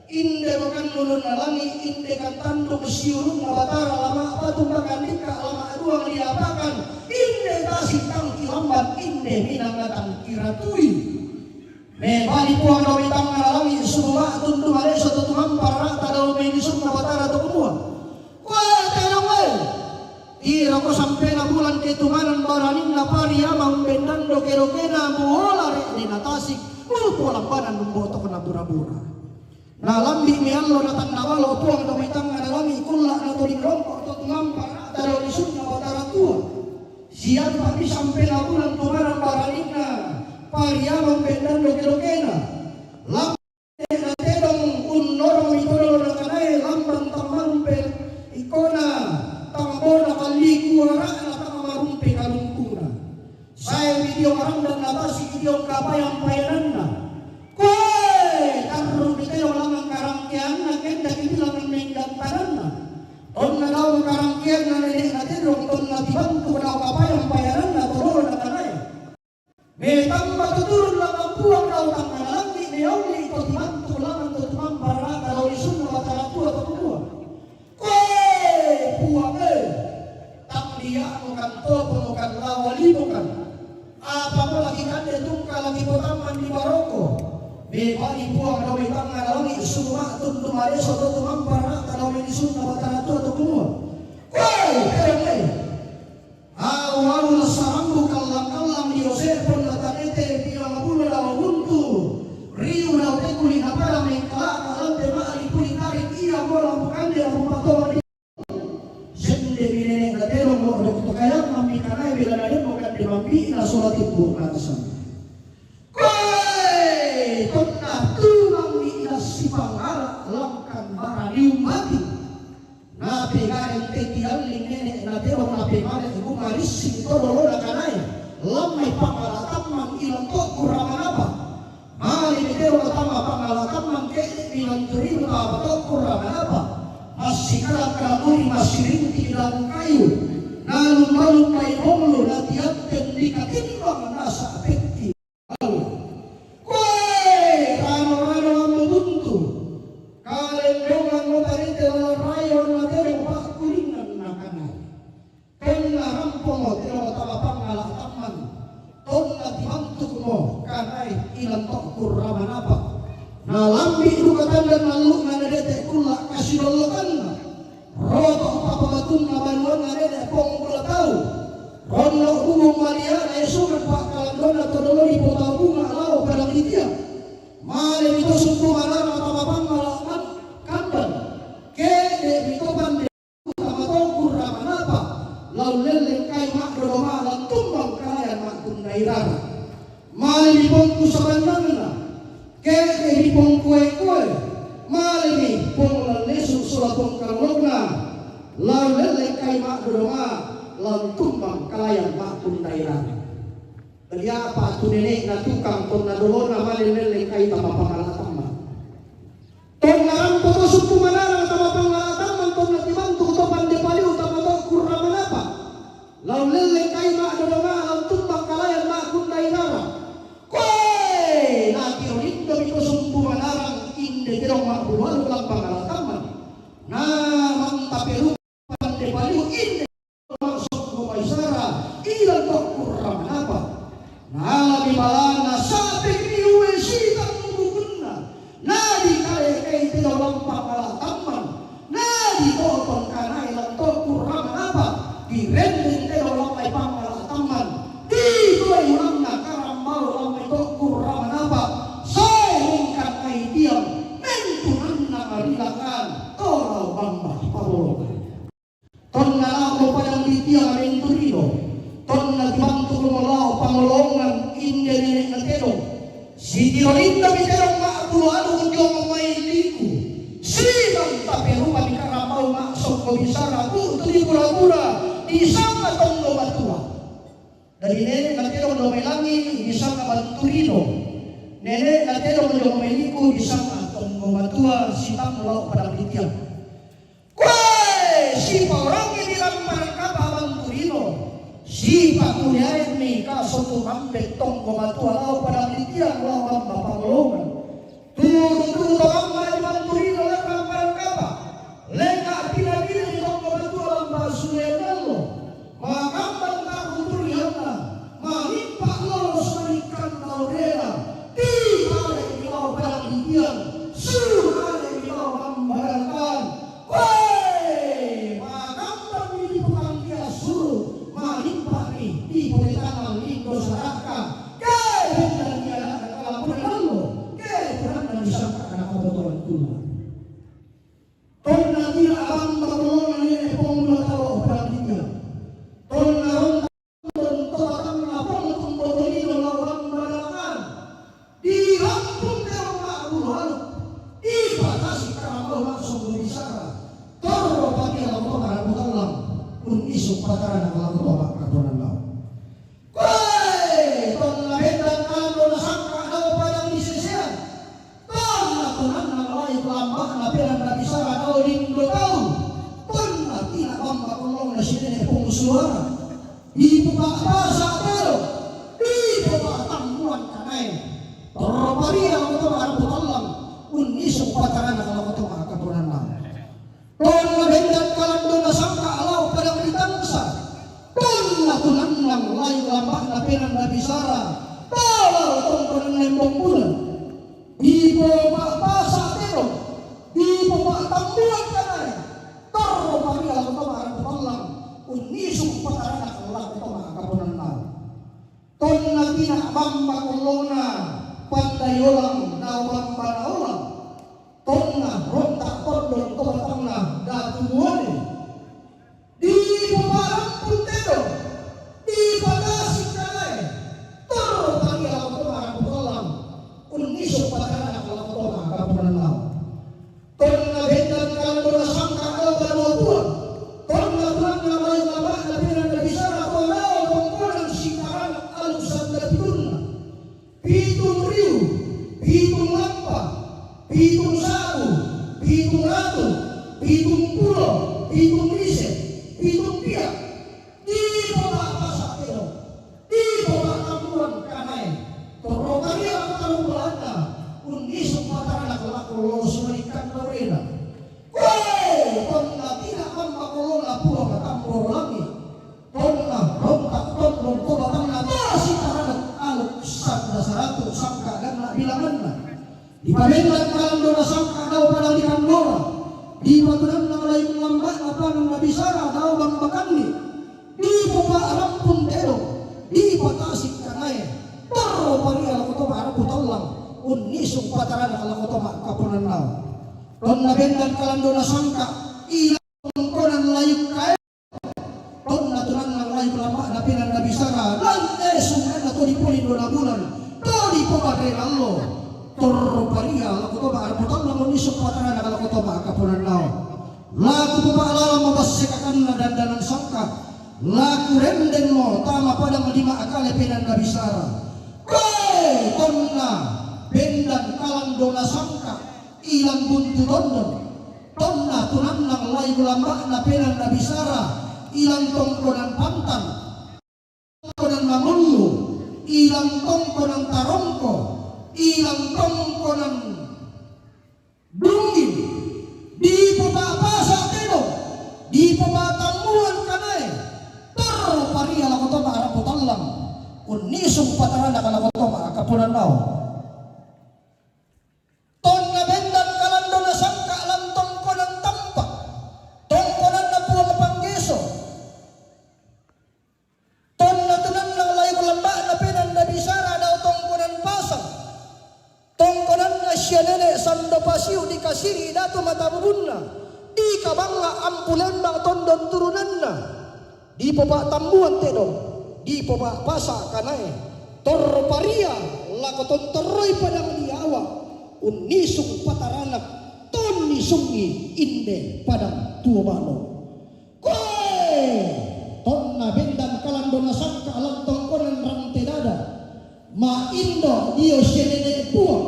inde makan ulun na langit inde kan tanduk siurun na batara lama apa tumbakan dika lama aduang diapakan inde tasik tangki lambat inde minangatan kiratui bali puang dawi tangan langit semua tundu hale satu tuhan para tadau menisun na batara atau kumua. Wah tenang weh ira ko sampai na bulan ketumanan baranin na paria maumbendan doke-doke na buhola re di natasik pulang badan membotok na bura-bura. Na lambi mi allo na tandawalo puang dawi tangan langit kulla na tuling rongkok atau tungampar tadau lisun na batara tua. Siang pagi sampai na bulan tumanan baranin na paria maumbendan doke-doke na lambi na tedong unnorong itodol na kanay lambang tamarumpel ikona tambona kaliku ara na tamarumpe kalungkuna. Saya video marang dan natasi video kapayang payanan na. Karro dito lang karangkian na kenda ibilang ng menggantaran na. On na daw karangkian na nenek natin on na dibantu daw kapayang payanan na turun na kanay. Betang matutulun lang ang puwang daw tangan langit niyaw ni ito dibantu lang ang tutumang para daw isun na matalatu at kumua. Puwang tang dia mo kanto mo kan lawali mo kan. Apa mo lagi kan itong kalagi potaman di Maroko. Bebali puang daw itang langit semua tuntung ada soto tumang para kalau menisun na bataratu atau kumua. Kaya awal sarambu kallang di Yosef pun latanete bilang abulo daw buntu. Riu daw tekuli na para mengkala kalang tema alipuli tarik iya mo lang bukan dia rumpato di sende binene gatero mo dokto kaya mami kanay bila na yun mo kan di mambi na sulat ibu katasan. Tonna tulang ni ilas sipangala langkan baralium mati. Nape gareng tetialing nenek na terong nape male ibu marising todolo na kanay. Lamay pangalataman ilang to kuraman apa. Mali ni terong tama pangalataman ke ilang turin apa to kuraman apa. Masih kalang-kalang masih rinti dalam kayu. Nalung-nalung may monglo na tiyaten di katimbang nasa apekti. Nalambi dukatan dan lalu ngadete kula kasih dolokan roto papabatun na banuan ngadete pong kula tahu ron Lalu lelai mak doroma, lalu tumbang kalayan mak pun daerah. Dan ya apa tu nenek na tukang ton na dolo nama lelai kai tama pangalatan mak. Ton naram poto suku manarang tama pangalatan man ton na timantu to pande paliu tama to kurraman apa. Lalu lelai kai mak doroma, lalu tumbang kalayan mak pun daerah. Koi na tiurin demi to suku manarang inde kirong mak buluan ulang pangalatan mak. Nah mantaperu pande paliu inde masuk kumaisara ilang to kurraman apa. Nah di balana sapi niwe sitang mubukuna. Nah di kaya kaya tidak lampak malah taman. Nah di totong kanai lang to kurraman apa. Di rendeng tidak lampai pangmalah taman. Di tuai ulang na karambal lampai to kurraman apa. Saya ringkat kaya diam mentunan na marilakan. Torau bamba pabolokan. Ton na ako padang ditiyang aventurino. Ton na dibantu lumalaw pangolongan inde nenek na terong. Si Tirolinda mi terong maapuluano kudyong may liku. Si Manta Peru kami karapaw maksok ko bisara ku di pura-pura di sama tonggo batua. Dari nenek na terong no may langi di sama banturino. Nenek na terong no may liku di sama tonggo batua si tamulaw padang ditiyang. Kuy! Si orang ini lamparan kapaban turino. Si pakuliain mi kasoto ambek tonggo batua lau pada litian lau amba pangolongan. Turun amba di banturino lamparan kapa. Leka pila-pila di tonggo batua amba sulenalo. Makamban takut turiana. Mahimpak lo sarikan laurela. Tiba di lau pada litian. Suruh di lau amba dan di pemerintahan Indo Saraka, dan dia kalau pun lalu, dan disangka anak kebetulan kuno. Ton nanti abang bertolong ini pengguna tahu berapa dia. Ton naron ton abang tumbol ini lawan balakan. Di kampung Dewa Bulan, di batasi karambol langsung berbicara. Toro pagi lawan para budalang, pun isu pataran kalau lawan kabunan lawan. Suara ibu bapak sakero ibu bapak tambuan kanai terparia waktu arab alam unisuk pataran kalau waktu akabunan nam tonna bendan kalan dona sangka alau pada beritansa tonna tunan nang layu lambak napenan nabisara tolol tongkonan lembong bulan ibu bapak sakero ibu bapak tambuan kanai terparia waktu arab alam unisuk pataran Allah itu maka kapunan nau. Ton nabi nak bamba kulona pandayolang nau bamba naulang. Ton na rontak tordon to batangna datu muone. Di paparan pun tedo. Di patasi kalai. Toro pagi Allah itu maka kapunan unisuk pataran Allah itu maka kapunan nau. Ton na bendan kalan dona sangka Allah baru buat. Ton na bulan na Pitung lampa, pitung sabu, pitung ratu, pitung pulau, pitung riset, pitung piak. Di bawah pasak itu, di bawah tambuan kanai. Terokari aku tahu belanda, unisuk mataran aku lolos merikan lorena. Kue, tonna tidak hamba kolona pulau katambur lagi. Tonna rontak tondong to batangna masih taradat aluk sabda saratu sangka dan nak bilanganna. Di pabendan kalang dona sangka daw padang di kandora. Di patunan na layu lambat apa nang nabisara daw bang bakani. Di buka rampun telo. Di patasik kanay. Taro paria la koto para putalang. Unisuk pataran ala koto kapunan naw. Don na bendan kalang dona sangka ilang konan layu kaya. Don na tunan nang layu lambat na pinan nabisara. Lante sungan na to di pulin dona bulan. To di pabagay Allah. Torparia la koto ba arbutan la monisuk pataran ala koto ba kapunan naw. laku pepalala mabasikakan na dandanan sangka, laku renden mo tama padang lima akale penan nabisara. Kay tonna bendan kalang dona sangka ilang buntu dondon, tonna tunan nang lay ulama na penan nabisara ilang tongkonan pantan, tongkonan mamulu, ilang tongkonan tarongko, ilang tongkonan dungin, di pabasa teno, di pabatamuan kanay, taro pariya lako to maaraputallam, unisong patarana ka lako to maakapunan nao. Ton na bendan kalando na sangka alam tongko ng tampak, tongkonan na buwang panggeso, ton na tunan ng layo lamba na penan na bisara daw tongkonan pasang, tongkonan na siya nene sando pasiw di kasiri dato matabubun na, di kabanga ampulan na tondon turunan na, di pa ba tambuan tedong, di pa ba pasa kanay, torro paria lakoton toroy padang liawa, unisong pataranak, ton nisungi inde padang tuwamano. Koy! Ton na bendan kalando na sangka alam tongkonan rante dada, ma indo dio siyenene puang,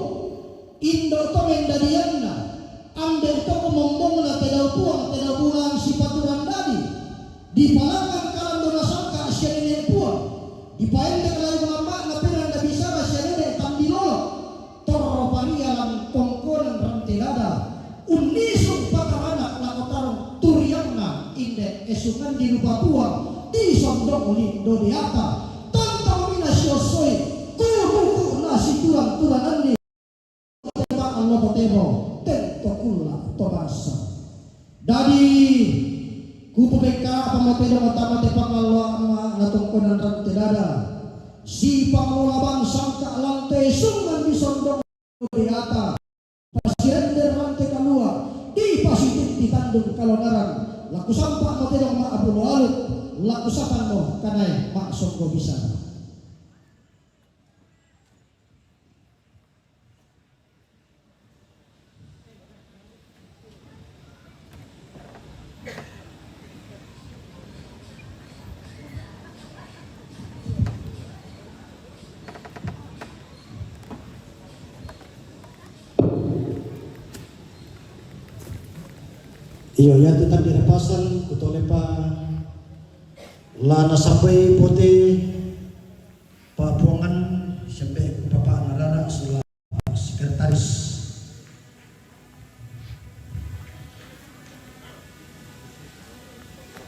indo to mendadian na, ambil to kumombong na tedaw puang, tedaw bulan si paturan dadi, di palangan kalando na sangka siyenene puang, di paende kalay mga na penan na bisara siyenene tambilolo, torro paria lang tongkonan rante dada, unisong pagkaranak lakotarong turiang na inde esukan di lupa puang, di sondong lindo diata, tantang minasyosoy, kuruku na si tulang-tulanan ni Allah botero tento kula tobasa. Dadi kupubeka pamatero matama te pangalo na tongkonan rante dada, si pangola bangsang kaalante sungan di sondong diata, pasirender rante kalua di pasitik di tandung kalonaran, laku sampah matero ma abulo alut, laku sapan mo kanay mak songgo bisa. Iyo ya tetap direpasan kutole pa lana sampai pote papuangan sampai bapak narana sula sekretaris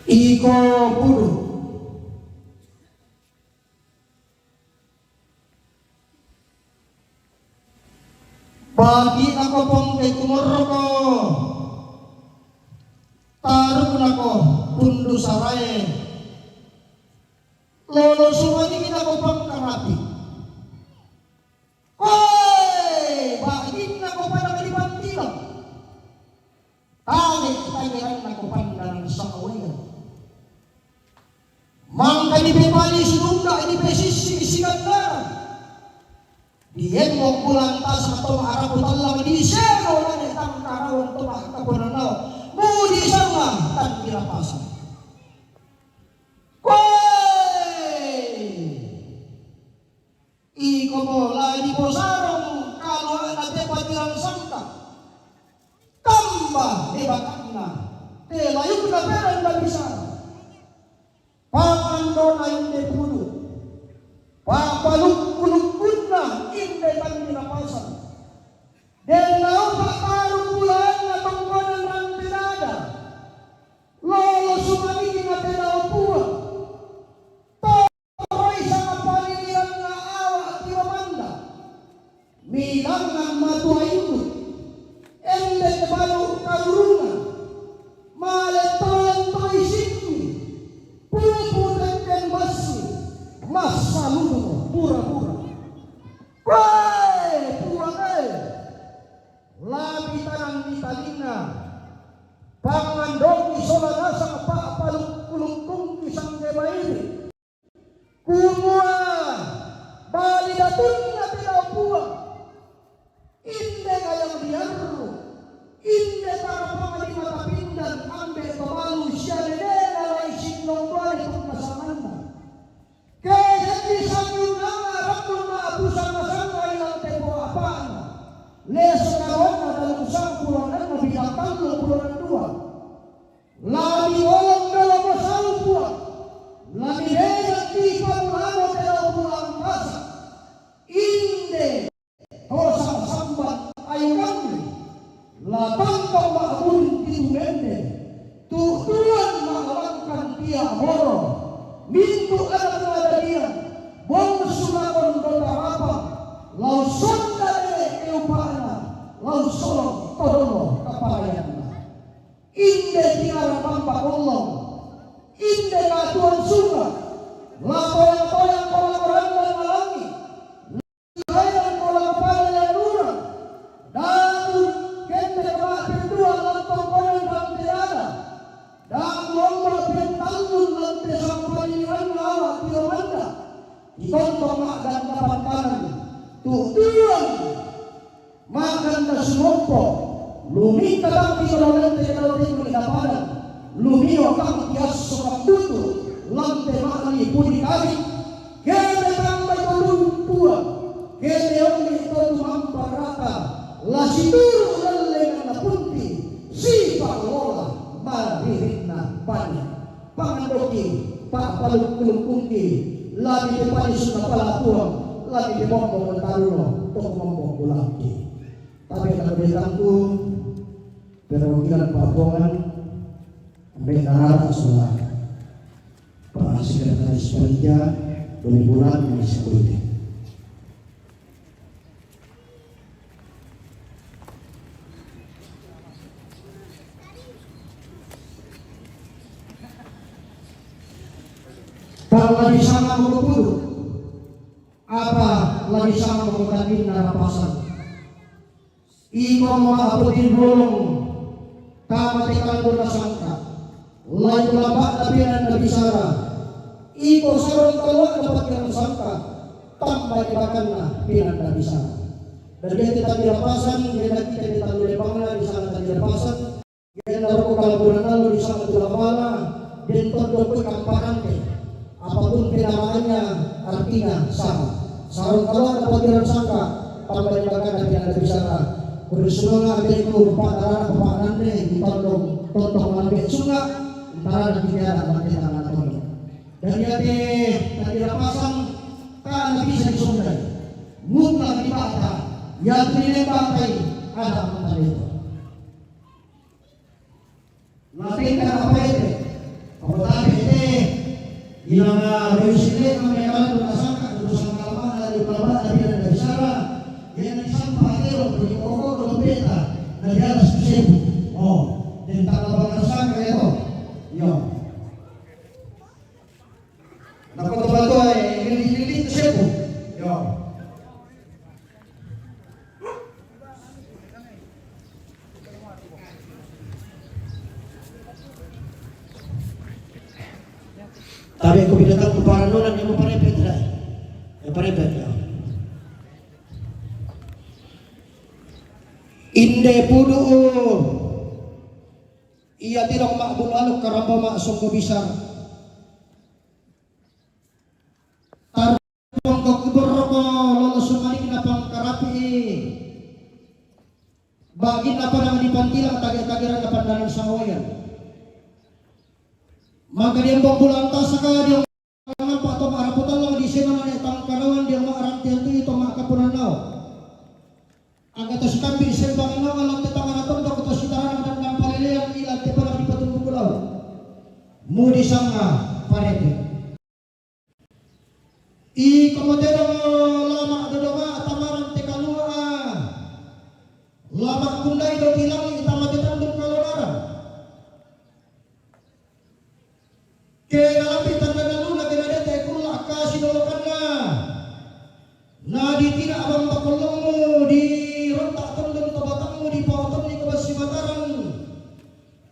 iko pudu bagi ako pong kay kumuro ko taruh nako pundu sarai lolo semua ini kita kopang karapi koi bagi nako pada kalibantilang tali tangiran nako pandan sawayan mangka ini bebali sinunda ini besisi isikandaran diyen mo kulantas atau arah putalang di seno na tang karawan tumak kapunanaw mudi sama tan dirapasan. Koi, iko bola di posarong kalau anak patiran sangka, tambah hebatnya, telayu na peran na bisa, pangando na inde pudu, papaluk-uluk na inde tan dirapasan, dan nau pakarung bulan na tongkonan rante dada, lolo sumani na telaw puwa, to'y sa kapalilian na awa at iwamanda, milangan matuayunod, ende balo karungan, maletolan to'y sikmi, pupunan ken basi, mas saludo pura-pura. Kay puwang labi tanang italina pangandong isolana sang paapalung-kulungkung isang kebairi kumua bali datun na tinapua inde kayang diaru inde para pangalima tapindan leso kawan dalam usang puluhan mabidang 32 labi olong dalam masal puan labi hebat di pamulano dalam pulang masa inde osang sambat ayu kami latang kau makbun di mende tuhan mengalangkan dia moro mintu anak ada dia bong sunakon dota apa lau sonda de keupana lau solong todono kapayana inde tiara pampa kolong inde katuan sunga lapoyang-poyang kolang-kolang dan malangi layan kolang kepala yang nurang dan kente kemak kedua lantong kolang dan tiada dan lomba pentangun lantai sampai dengan awak tiomanda ditonton mak dan kapan kanan tujuan makan dan semompo lumi kadang di lantai kalau di kedaparan lumi orang kias sokak butu lantai makni puni kali kene tambah lumpuan kene ongi itu mampa rata lasi turu lengan punti si pakola marihna banyak pangandoki pak palu kulungkungi lagi depan sudah pala tuang lagi di mombong taruno untuk mombong ulaki tapi kalau ditangku perwakilan Papongan sampai arah semua Pak Sekretaris Panitia bulan ini seperti kalau lagi sama bulu apa lagi sama mengutangin narapasan iko maaputin bolong kamatikan dola sangka lain lapak nabinan nabi sara iko sarong keluar dapat yang sangka tambah dibakanlah pinan nabi sara dan dia kita dirapasan dia kita ditanggung lepangna di sana dirapasan dia naruh kalau bulan lalu di sana tulapala dan tondok kampanan apapun penamaannya artinya sama sarung keluar dapat yang sangka tambah dibakanlah pinan nabi sara bersunga adekku pakarana papanande di tondong tontong lambe sunga antara dia nanti tangan tondong dan dia tadi rapasan kan bisa disundai mutlak dibata yang dilebatai ada mantan itu latinkan apa itu apa tadi itu ilanga reusile mengenal tunasangka tunasangka lama dari ulama dari Syara yang disampaikan dari pokok beta dari atas kusebu tentang lapangan sangka itu yo dapat bantu ini kusebu yo tapi aku bilang ke para nolan yang memperepet lah yang perepet ya inde pudu ia tidak makbul aluk karamba maksum kubisar tarung keberko lolos sumalik napang karapi bagi napa nang dipantilang tagiran napandanan sawayan maka dia mau pulang tasaka dia nampak to maraputan lang di sini na tang karawan dia maarang itu mak kapunan nao agak tos kambi sembang nao alam tetang aton do tos sitaran dan nang palelean ilang te pala di patunggu pulau mudi sanga parete i komodero lama dodonga tamaran te kalua lama kundai do tilang itama te tanduk kalonara kena pitan na luna kena dete kulla kasih dolokanna nadi tidak abang bakolongmu di rontak tondong tabatangmu di pawaton ni kabasi mataran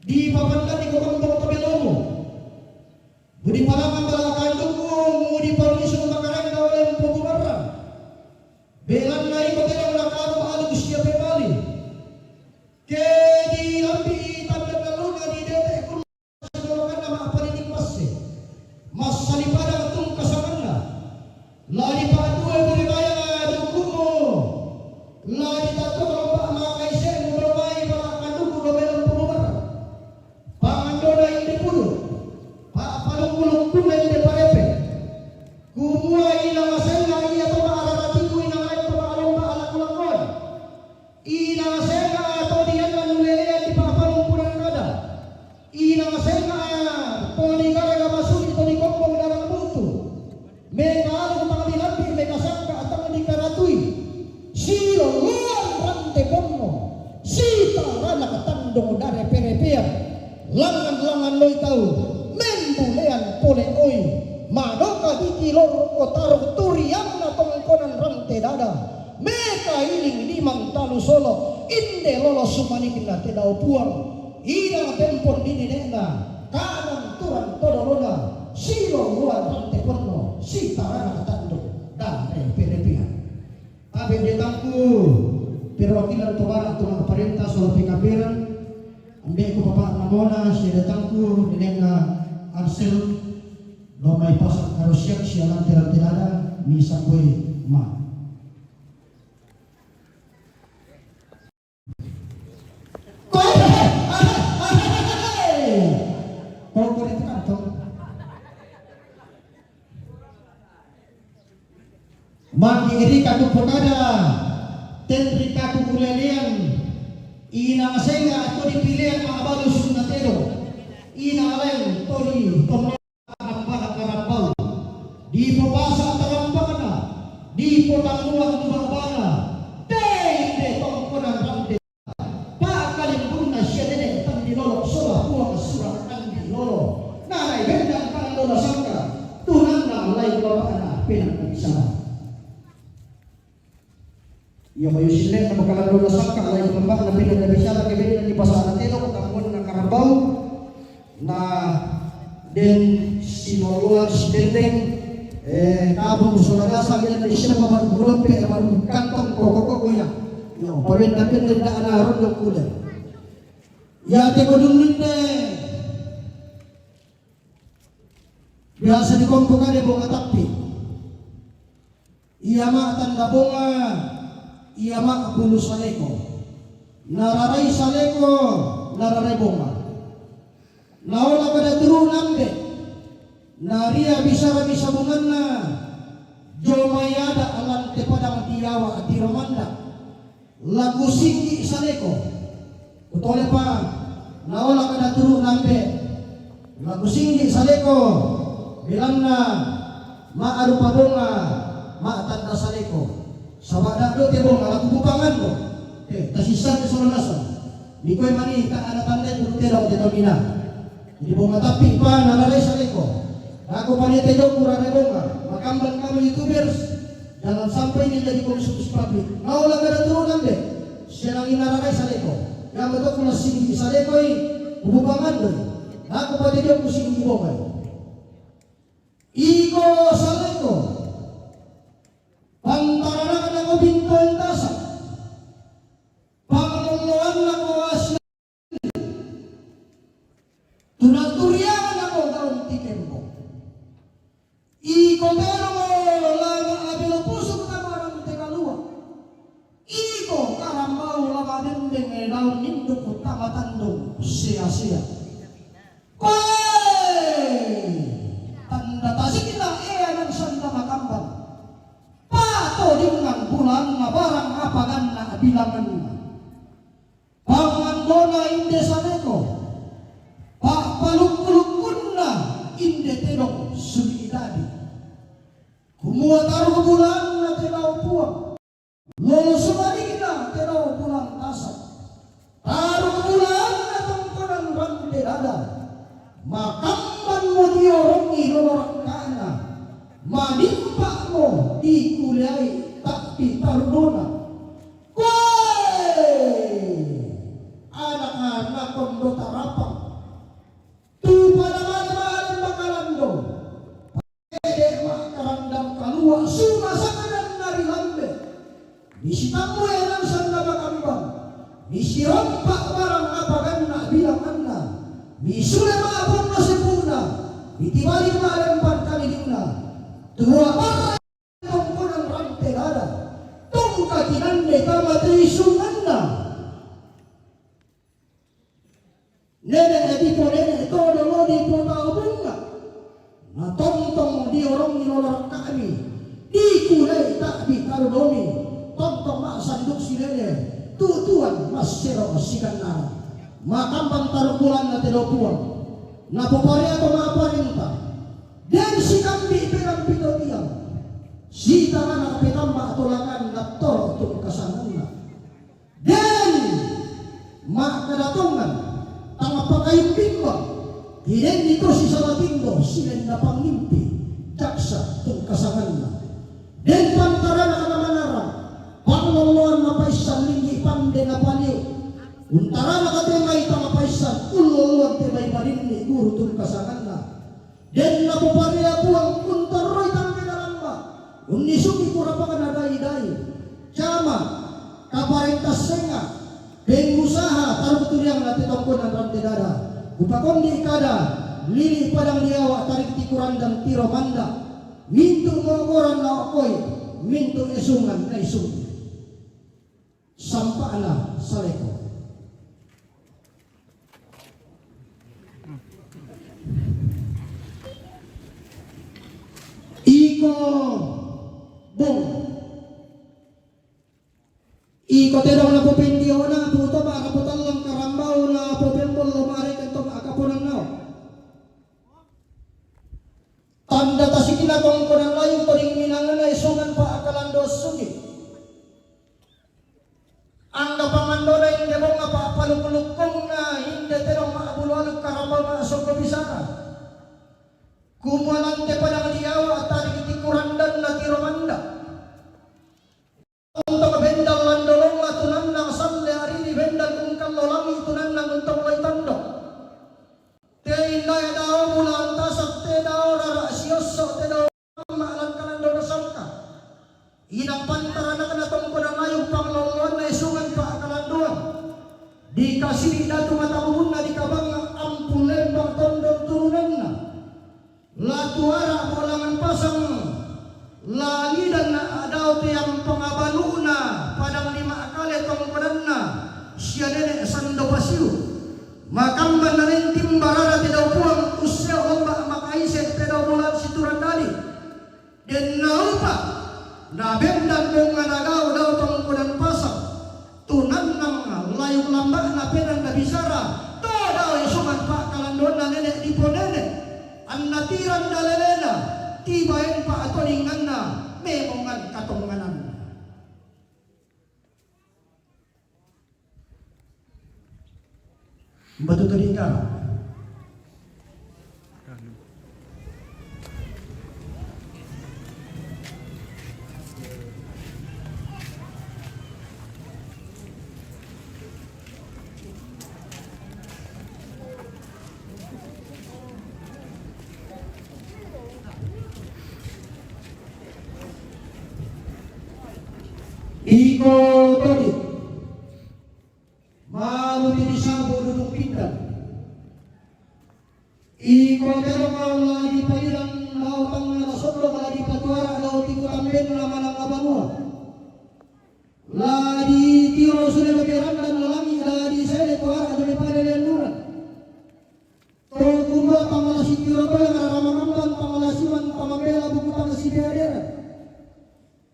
di papandan ni kokombong tabelomu budi palangan bala kandungmu di parmiso makarang dawalem pugumarang belan nai kotelong nakaru alu usia pemali ke di lambi tanda na luna di dete kulla kasih dolokanna maapaninik masih mas salipada tung kasanganna lari padu e buri bayang dukumu lari tato langan-langan loy tahu membulean pole oi madoka diki lor kotaro turiang na tongkonan rante dada meka iling limang talu solo inde lolo sumanikin na tedao puang ina tempon dini nena kanan turan todolona silo luar rante porno si tarana katando dan pelepian tapi dia tangku perwakilan tuara tulang perintah soal pikapiran ambil ko papa namona siya datangku dinenga Arsel lo may pasang karosyak siya lang tirang-tirada misa ko'y ma Pokok itu kantong Mangiri kaku pokada Tentri kaku kulelian Ina masenga atau dipilihan mga balus na tero Ina alay tori tomne karambal di pobasa karambana di potanguan tubana de tongkonan ramde pa kalimbun na siya dene tan dilolo sola puang surang tan dilolo naray gendang kan lola sangka tunan na alay babana pinang isa iya kayo silek na bakalan lola sangka alay babana na pinang bisa lagi pinang di pasar telo tangkon na karambal na den sinoluar sidendeng kabung saudara sambil di sini paman gulung pe paman kantong kokok ya yo pawen tapi tidak ada harun yang kuda ya te kodun nite biasa dikompokkan di bunga tapi iya mak tanda bunga iya mak bulu saleko nararai saleko nararai bunga naola pada turunan deh naria bisa bungan na jomayada alam te padang tiawa ati romanda lagu singgi saleko utole pa naola pada turunan deh lagu singgi saleko bilang na maarupa bunga ma tanda saleko sabada do te bunga lagu bukangan do tasisan te solonasa di koy mani ka ana tanda itu te do te domina di bunga tapi pa nalalay saleko aku panitia jauh kurang bunga makamban kami youtubers jangan sampai ini jadi konsumsi publik mau lah ada turunan deh siang inarai saleko yang betul kena singgi saleko ini hubungan deh aku panitia jauh singgi bunga iko saleko pantaran ako binto entasa pangumuan ako asli tunaturian ako daun tikempo iko pero lama abilo puso kamaran te kalua iko karambau lama dendeng daun induk utama tandung sia-sia tanda tasik kita ng sanda makamban pato dengan bulan na barang apagan na bilangan pangandona inde saneko paluk-lukun na inde terong sumidadi kumuha taruh ke bulan na tenau puang lolo sumadi na tenau pulang tasat taruh ke bulan na tongkonan rante dada makamban mo diorongi lolorak kana manimpa mo di kuliay tak ditarunona anak-anak kondo tarapang tupa naman maaaring makalando pwede makarandam kalua sumasakan nari lambe bisitamu yang sanda makambang bisirompak barang apagan na bilangan na bisule maapon na sepuna bitibalik maalempan kami dingna tua barang tongkonan rante dada tongkatinande kamatrisungan na nenek di todo lo di kota bunga na tong di orang nolorak kami di kulay tak di karudoni tong mak sanduk si nenek tuan mas sero sikan na makambang tarukulan na telopuan na popore ako maaparinta dan si kambi perang pito tiang si tangan na petamba atulakan na toro tung kasanan na dan mak kedatungan tangapakay kayong bimba. Hinen dito si Salatindo, silen na pangimpi, jaksa, itong kasangan na. Den pantara na kanamanara, pangluluan na paisan, linggi pande na paliw. Untara na katemay tanga paisan, ululuan temay marinni, guru itong kasangan na. Den na pupariya buang, untaroy tangke daramba, unisuki kurapangan na dahi-dahi. Chama, kaparentas senga, pengusaha, taruh turiang na titongkonan rantai dada. Upakon di ikada, lili padang liawa tarik tikuran dan tiro manda. Mintu ngokoran na okoy, mintu esungan na isung. Sampana saleko. Iko bong. Iko tedong na pupindiyo na puto makaputan lang karambaw na pupembol lumari kantong akapunan na. Tanda tasikin akong kunang layong turing minangan na isungan pa akalandos sugi. Ang napamando na hindi mo nga papalupulukong na hindi tedong maabuluan ng karambaw na asong kabisara. Kumualante pa ng liyawa at tarik itikurandan na tiromanda. Untuk bendal landolong atunan ng sanle arini bendal kung kalolangi tunan ng untong lay tando. Te inday daw mula antasak te daw rarasyoso te daw maalan kalando na sangka. Inang pantara na kanatong kunanayong pangloluan na isungan pa akalanduan. Di kasih na tumatamuhun na di kabang ampulen bang tondong turunan na. Latuara molangan pasang lagi dan adaw tiyang pangabalu na padang lima akali tongkonan na siya nenek sando pasiu makamban na rin timbarara tidaw puang usya ombak makaisip tidaw bulan situran dali dan naupa na bendan kong nagaw daw tongkonan pasang tunan ng layong lambak na penan na bisara to daw isuman pa kalandon na nenek di po nenek ang natiran dalelena tibayan pa ato ningan na memongan katonganan. Batu tadi ka. Iko tadi malu di sabo duduk pindah. Iko terong lagi pailang lau tangga sodlo lagi patuara lau tiku tamben lama lama banua. Lagi tiro sudah bergerak dan lalangi lagi saya tuara dari pada dan nuran. Tunggu pangalasi tiro to yang ramakamban pangalasiwan pamabela buku pangasi daerah.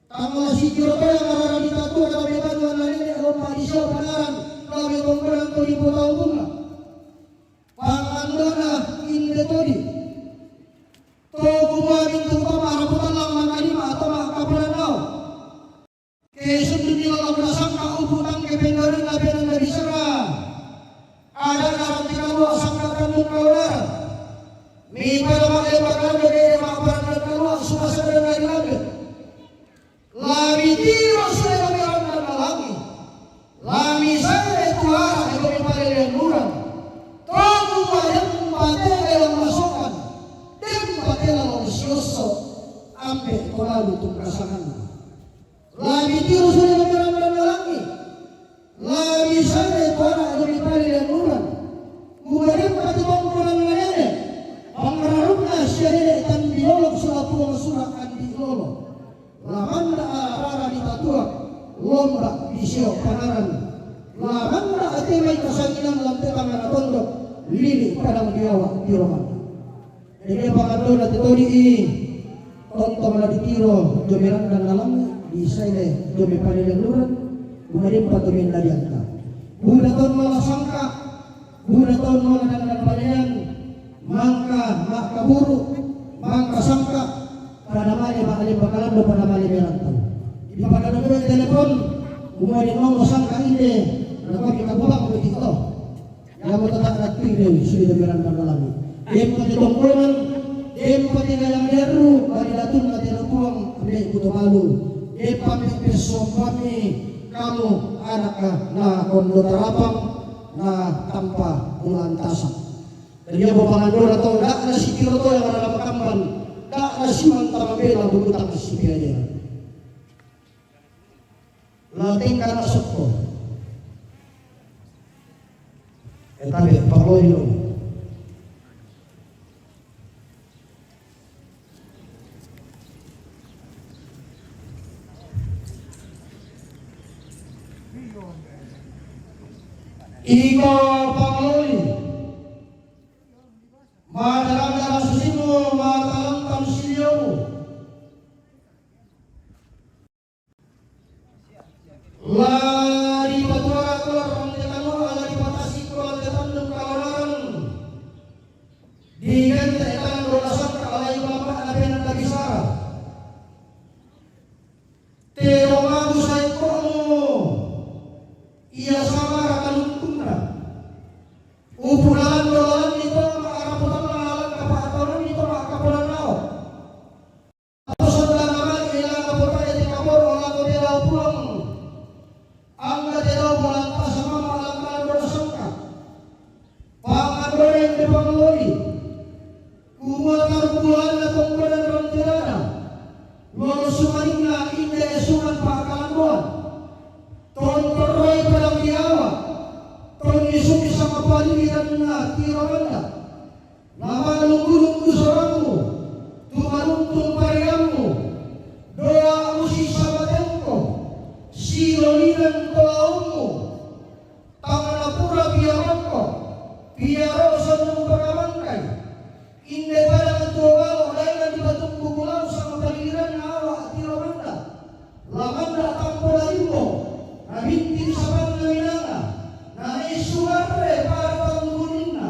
Pangalasi tiro to yang arah di tatu atau bebas dengan lainnya lomba di show panaran lalu tongkonan to di potau bunga. Pangandona inde todi. To kumarin to pamaraputan lang makalima atau makapunan nao. Kesud dunia lang nasangka uputang kepengaran labenan na bisara. Ada karang tikalu sangka kandung kaular. Mi pala makelbakan dari makaparan na kalua sumasada na ilabe. Lami tiro sa kami ang nalalangin. Lami saya tuara di kami palilianuran. Togu bayang patela yang masukan. Dan patela yang sioso. Ampe kolalu tung kasangan. Lami tiro sa kami ang nalalangin. Lami saya tuara di kami palilianuran. Mugarim patibang ko ng nanene. Pangararap na siya nila itang bilolog sa puwang surakan di lolo. Lamanda arara di tatuak lomba di siok panaran. Lamanda ate may kasanginan lantai tangan atondok lili padang diawa di roman. Jadi pangando na titodi tontong na ditiro jomeran dan lalang di saile jome panilang luran gumadim patumin na diangka. Budaton mala sangka budaton mala dan panayan mangka makaburu mangka sangka pada mali bakalim bakalan do pada mali merantau. Di pada nomor telepon, kemudian nomor sangka inde, nama kita pulang begitu. yang tetap nagpili sudah meran panalangit. Dem pati tongkonan, dem pati ngayang deru, bari datun na tinutuang ambil kuto malu. Dem pati peso kami kamu anak na kondo tarapang na tanpa ulan tasak. Dan dia bapangan atau dak na si kilo to yang ada makamban, dak na si mantang bela bubutang si piaya. Lating kana sokko. Etabe pakloy. Iko pangloli madalang susimu matalang tamsilyo lari patuara keluar rongtekanu lari patasi keluar tetandung kawaran diganti etan dolasan kalai bapak nabenan lagi sara terong aku saikomu ia sama upulan dolan itu makaraputan lalang kapatoran itu makapulan nao. Atau saudara nama ilang kaputan yang dikabur olah kodela pulang. Angga delo bulan pas sama malang kalan bersangka. Pangador yang dipanglori. Kumulakar bulan na tongkodan rantirana. Lolo sumaningna inda esungan pakalan bulan. Tontoroi palang diawa. Tony sama paliran na tirawanda nama lungkulung usahamu tumaruntung pariamu doa usi sabatenko silolinan tolaumu tangan apura biaranko biaro sanung pakamankai inde padang tuwalo lain di batung kukulau sama paliran na awak tirawanda lamanda tampo lalimbo na bintin sabang naminanga na isuare para panggunina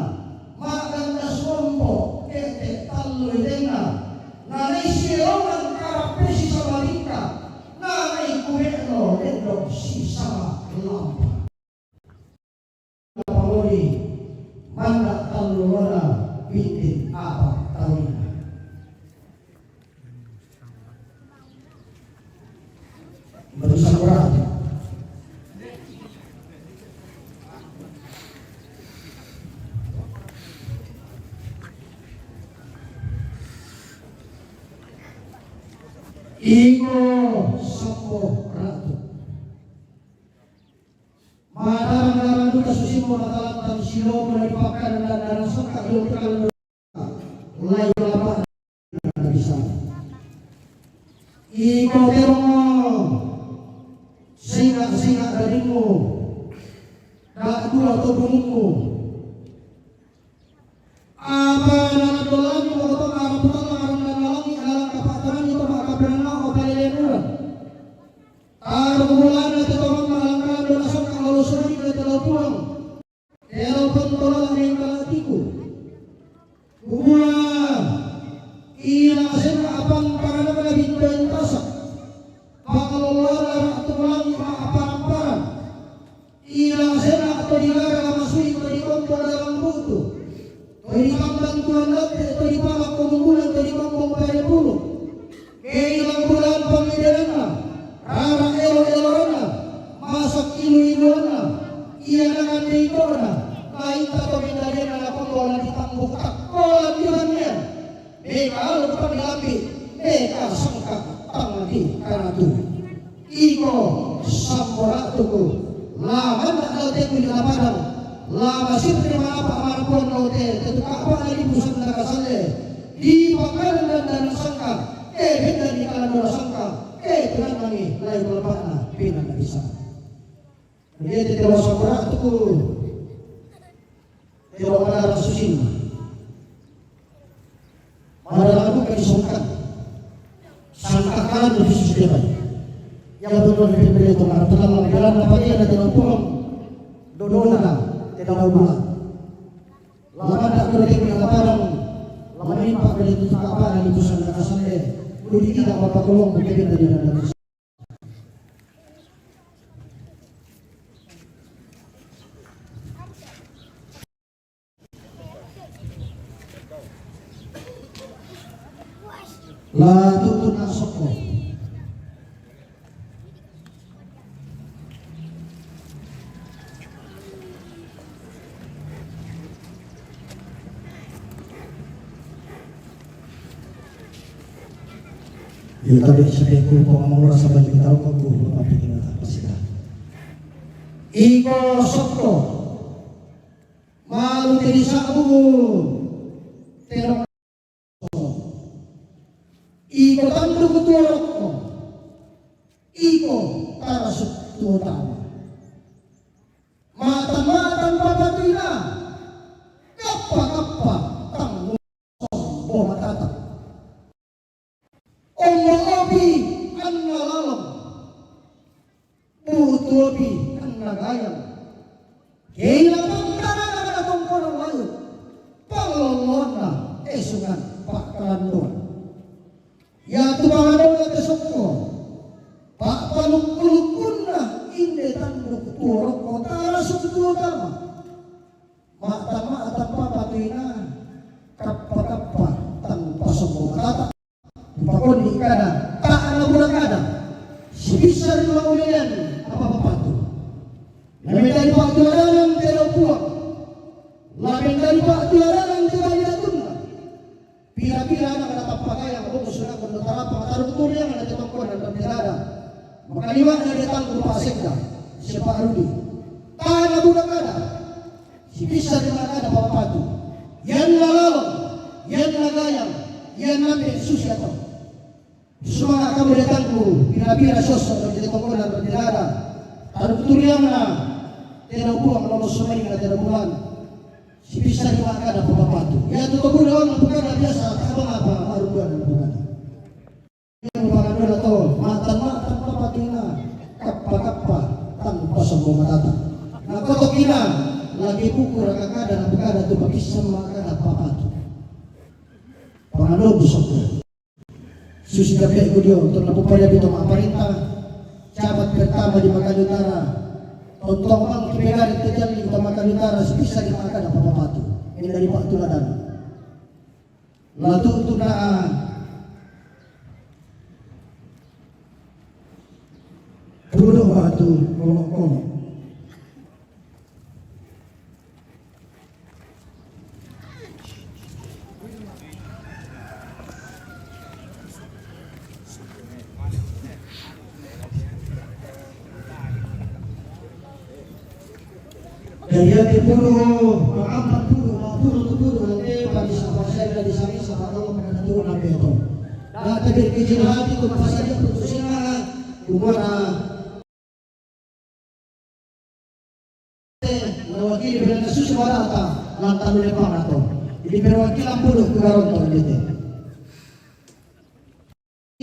maganda sompo kete taloy denga na isiyonan karapesi sa balita na naikuweno dendok si sama lampa panguli manda talurona bitin apa tawina berusaha berat. Iko sampo ratu madarang duka susimo natalang tan silo melipakan dan darang sokak yukal mulai lama na bisa. Iko termo singa darimu dak dua tubuhmu apa nana dolani waktu ngaraputan ngarang dan ngalangi alang kapataran itu maka berenang opalelenura taruh bulan itu tolong malangkan donasan kalau suri ke telau pulang telepon tolong yang kalatiku gua ilang sena apang karena mana bintu yang tasak pengelola atau melangi apa-apaan ilang sena atau dilarang masuk atau dikompor dalam butuh di kambang tuan lati atau di palak pemunggulan atau di kampung pada puluh keilang bulan pemidirana rara elo-elorana masak ilu-iluana iya dengan diikorna kain atau bidadena na penggolan ditambuk takkolan dilannya beka leputan dilambi beka sangka tangan di karatu iko samboratuku laman tak lauteku di lapadang lama sirri apa amarpon hotel tentu apa lagi pusat naga sale di pakaran dan sangka benda di kalan dora sangka tuhan nangi lain melepasna pina tak bisa dia tidak usah berat tuku tidak ada susin pada lagu kan disongkan sangka kalan lebih susah yang betul diberi itu karena telah jalan apa dia ada jalan pulang dodona tidak bulan lama tak kerja di lapangan lama nimpak dari itu apa dari pusat kasane udah tidak apa kolong mungkin dari ada La tutun na soko. Yung tabi sabi ko po ang mga sa balik tao ko po mapitin na pasila. Iko soko. Malu tiri sa abu. Terong iko tandu kuturok ko. Iko tarasuk tuotama. Mata-mata papatina. Kappa-kappa tanggung sombo matata. Obi an nalalong. Butubi an nagayang. Kailangan na tungkol ng layo. Pangalawang na esungan pakalanduan. Yatu pangalawang na tesok ko. Pakpalukulukun na hindi tandok turok ko. Tarasok tuotama. Mata-mata papatoy na. Kappa-kappa tangpasok mo matata. Pakon di kada, tak na bulan kada. Si bisa di maulian apa-apa tu. Lamin dari pak tularan tidak puak. Lamin dari pak tularan tidak jatuh. Pira-pira anak ada pakai yang aku sudah bertara pengatar betul yang ada tempat dan berada. Maka lima ada datang ke Pak Sekda, siapa Rudi. Tak na bulan kada. Si bisa di mana ada apa-apa tu. Yang lalalong, yang nagayang, yang nabi susiatong. Semua kamu datangku, bila-bila sosok dan jadi tokoh dan berdirada. Taruh turiang na, tidak pulang lolos semai dengan tidak bulan. Si bisa dimakan apa bapatu. Ya tu tokoh doang bukan biasa, abang apa maruan dan bukan. Yang merupakan doa to, mata-mata papatina, kappa-kappa tanpa sombong matata. Nah kotok ina, lagi pukul kakak dan bukan tu bagi semakan apa bapatu. Pengaruh busuknya. Susi dapat ikut dia untuk lampu pada itu pemerintah cabat pertama di Makan Utara. Tontong bang kibegari terjadi di Makan Utara sebisa dimakan apa-apa itu. Ini dari Pak Tuladan. Lalu itu na bodoh batu kolok-kolok. Dia dipuluh, maaf puluh nanti pada sahabat saya dari sana sahabat Allah pada turun nabi itu. Dah tadi kecil hati tu pasal dia putusnya kumara. Mewakili bila kasus barata lantaran lepas atau. Jadi perwakilan puluh ke Garonto gitu.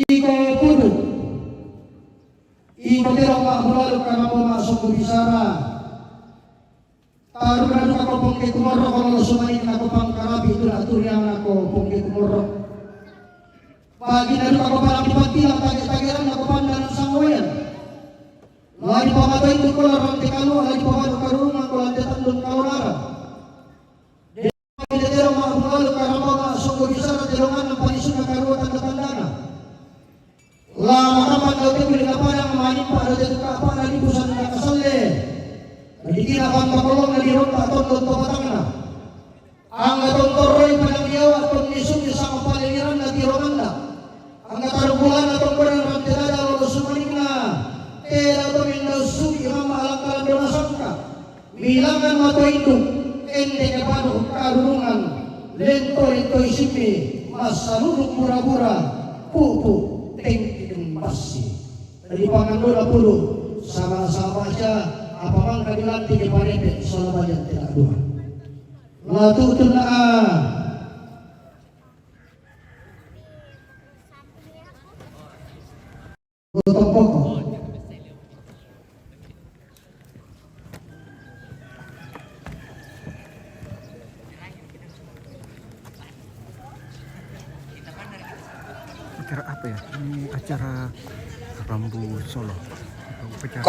Iko puluh, iko terang mak mulalu karena mau masuk ke bicara. Taruh kan aku pungki kumorok kalau sumain aku pangkarabi itu atur yang aku pungki kumorok. Pagi dari aku palang dipatilang tagih-tagiran aku pandan sangwayan. Lagi pamato itu kalau rantai kalu, lagi pamato karungan kalau lantai tandun kalorara. Dia terang mak mulalu karena mau masuk ke bicara telongan yang paling suka karuan tanda-tandana. Lama kapan kau tembel kapan main pak ada jatuh kapan lagi busan nak kasale. Jadi kita akan berkolong dari ronda tonton tobatangna. Angga tontoroy padang diawat kondisum sama palingiran na tiromanda. Angga tarubulan atau kurang rantirada lalu sumanikna. Tera tominda suki mama alangkalan dona sangka. Bilangan mato induk. Ende kepanu karungan. Lento itu isipi. Masa nuruk mura-mura. Pupu tengki masih. Dari pangandola puluh. Sama-sama aja. Apakah kadilan tiga parete selama yang tidak dua. Lalu itu naa. Gotong pokok. Acara apa ya? Ini acara Rambu Solo. Acara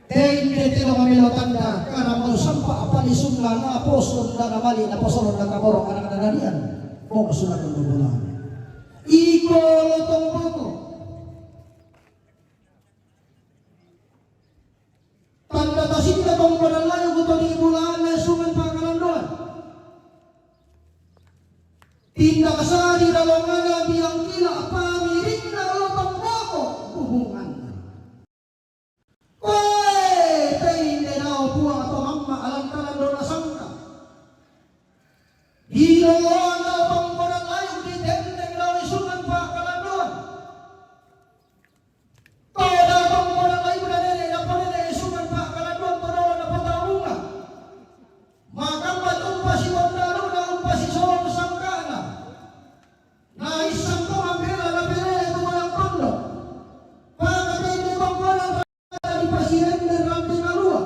Tengke telo mamilo tanda karena mau sampah apa di sumla na poson na mali na poson na kaborong anak dadarian. Pok sudah kebetulan. Iko lotong pokok. Tanda tasik na tong panalayo ko to di bulan na sungan pakalandoan. Tinda kasari dalongan na bilang kila pamiring na lotong pokok hubungan. Koy, tayo na puang ato mamma alam kalandon na sangka. Hilongan na tong panalayo di tendeng na sungan pakalandoan. Toda tong panalayo na nene na panene sungan pakalandoan toda na patawunga. Makamad umpasi wandalo na umpasi solong sangkana. Na isang ko ang pera na pera ito walang tondo. Pagkatay ni tong panalayo di pasien dan rampe malua.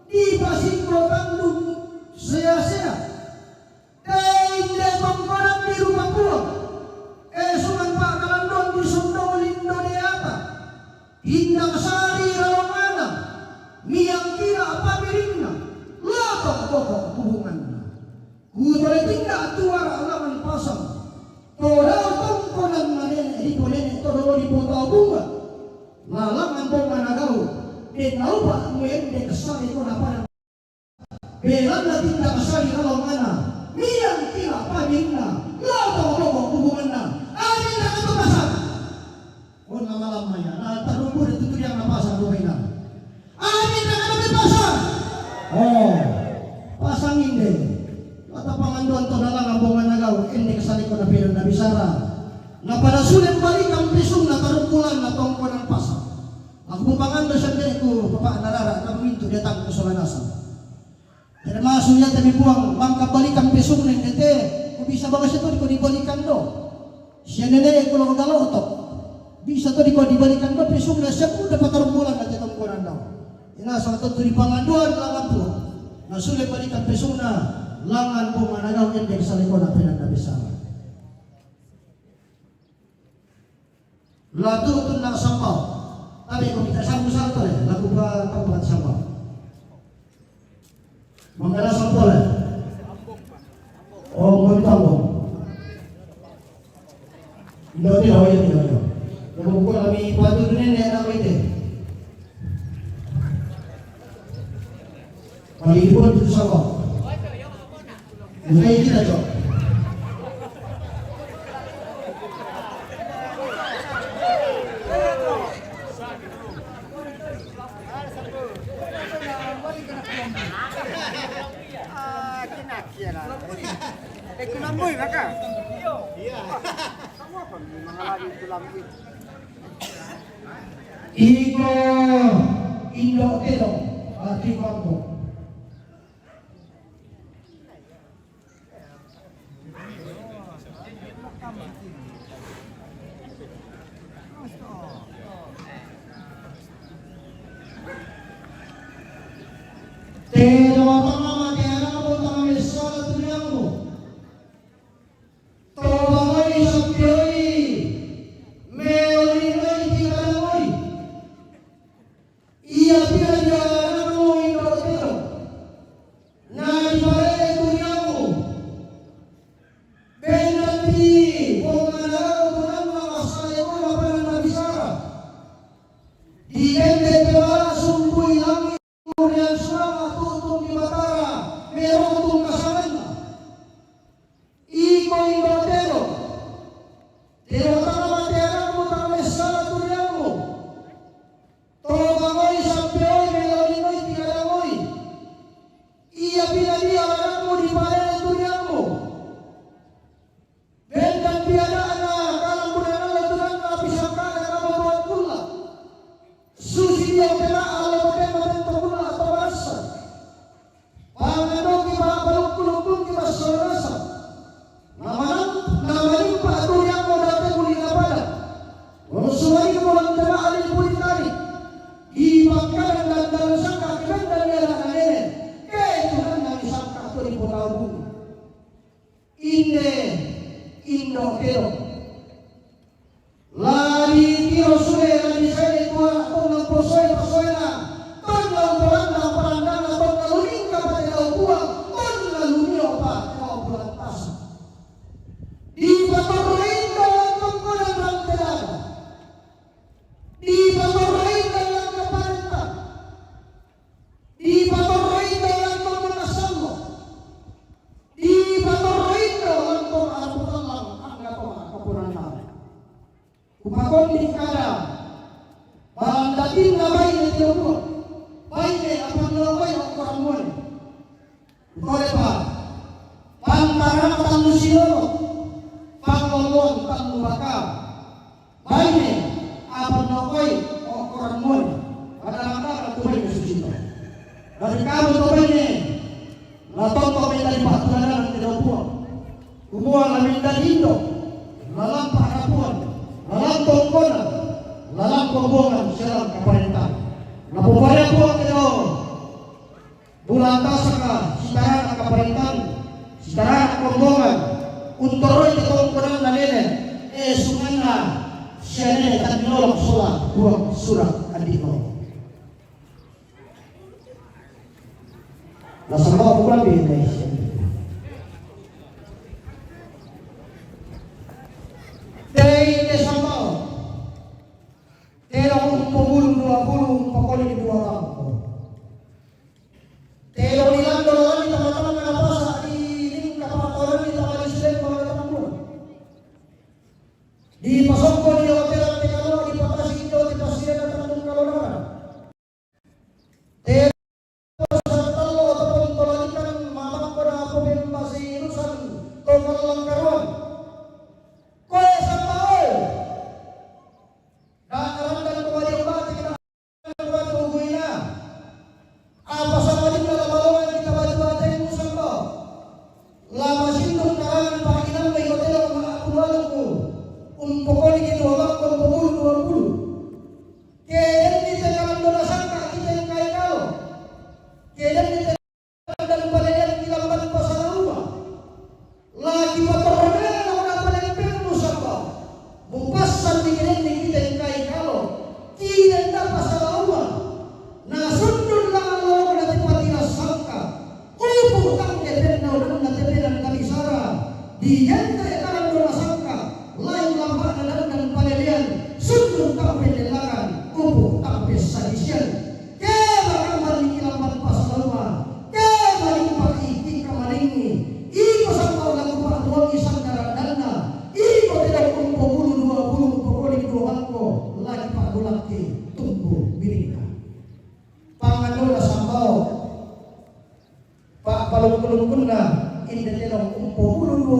Di pasingko kandung sia-sia. Kainde pangkonan di rumah puang. Sungan pakalandon di Sundong Lindo de Ata. Hindang sari rawangana. Miyang kira apa miringna. Latok pokok hubunganna. Kutore tinggal tuara alaman pasang. Toda pangkonan manene di kolene todo di potau bunga. Malangan bunga nagau. Denau pak muende kesal itu napa. Belan na tindak kasari rawangana. Miyang kila pamingna, lato pokok hubunganna. Amin na katupasan. O na malam maya, na tarumpo na tutur yang napasan buhay na. Amin na katupasan. Oh, pasangin din. Katapangan doon to na lang ang bunga nagaw, hindi kasali ko na pinang nabisara. Na para sulit balik ang pisong na tarumpulan na tongko ng pasang. Ang bupangan na siya din ko, papa narara, kaminto datang ko sa lanasan. Termasuk yang tadi buang bangka balikan pesung neng nete, ko bisa bagas itu di dibalikan do. Siya nene ko lo galo to. Bisa to di dibalikan do pesung na siya ko dapat tarumbulan na tetong koran daw. Ina sa to di panganduan langan po. Na sulit balikan pesung na langan po managaw endek sa likod na pinag nabisara. Lato to na sampaw. Tapi ko kita sambu sa to lagu ba tambuhan sampaw. Mangkala sampol eh? Oh, mau ditambung? Hindi ako yun, hindi ako. Namun ko kami patuloy na yan ako ito. Pag-iipon dito sa ko. Ngayon kita, Chok. Kulamboy maka. Iya. Kamu apa mengalami tulang itu? Iko Indo Telo Ati Bangko. Telo apa nama tiara mo tama mesala tuliangmo. Tobangoy sabyoy meolingoy tikalangoy. Iya pinagyaran mo Indo Telo. Na ibare tuliangmo. Benati pongalaw tunang makasaya ko laban na bisara. Di ende tewala sumpuy langit. Kemudian selama tutup di Matara Dan kamu to bene. La tonto may dari patularan ng tinaupuan. Kumuha namin dalindo. Lalang paharapuan. Lalang tongkonan. Lalang pagbuangan silang kapalitan. Napupaya po ang ito. Bulanta ka, sitaran ang kapalitan. Sitaran ang pagbuangan. Untoroy itong kunang nalinin. Sungan na siya nila at nolong sulat. Huwag surat andito. Nasa mga paglabi na siya. Day sama. Tero kung pumulong 20 pakuling 2 ako. Tero nilang dalawa ni teman-teman menapasa di ini kapaturan di tangan Islam mga teman-teman. Di pasokko di hotel di kalau di patas itu di pasir at tanong kalonara. Tero sa talo ataupun tolalikan mamang ko na pumembasi irusan tokal lang karon. Koy sa tao. Nakaramdam ko ba yung bati na tugoy na. Apa sa maling na lamalungan kita batu-bata yung usang ko. Lamasin nung karangan pakinang may hotel ang mga akulalong ko. Umpokoli kita wabak kong pumulu. Kaya hindi tayo naman donasan ka kita yung kaya kao. Kaya hindi tayo naman palayan nilamban pa sa lupa. Lagi pa tornel ako na palayan usang ko. Bupasan di kita yung kaya kao. Tidak dapat sa lupa. Nasundun lang ang lolo natin pati na sangka. Uputang keten na ulang natin ang kabisara. Diyan tayo karang doon na sangka. Lain lampak na lang ng palilian. Sundun kang pinilangan. Uputang pesa isyan. Kaya bakang malikilaman pa sa luma. Kaya maling pag-ibig ka malingi. Iko sa mga lagupan doon isang naradana. Iko tidak kung pumulu 20 pakuling 2 ko. Lagi pa gulaki. Tumbo biring. Pangano na sambaw. Pak palung-palung na hindi nila umpululo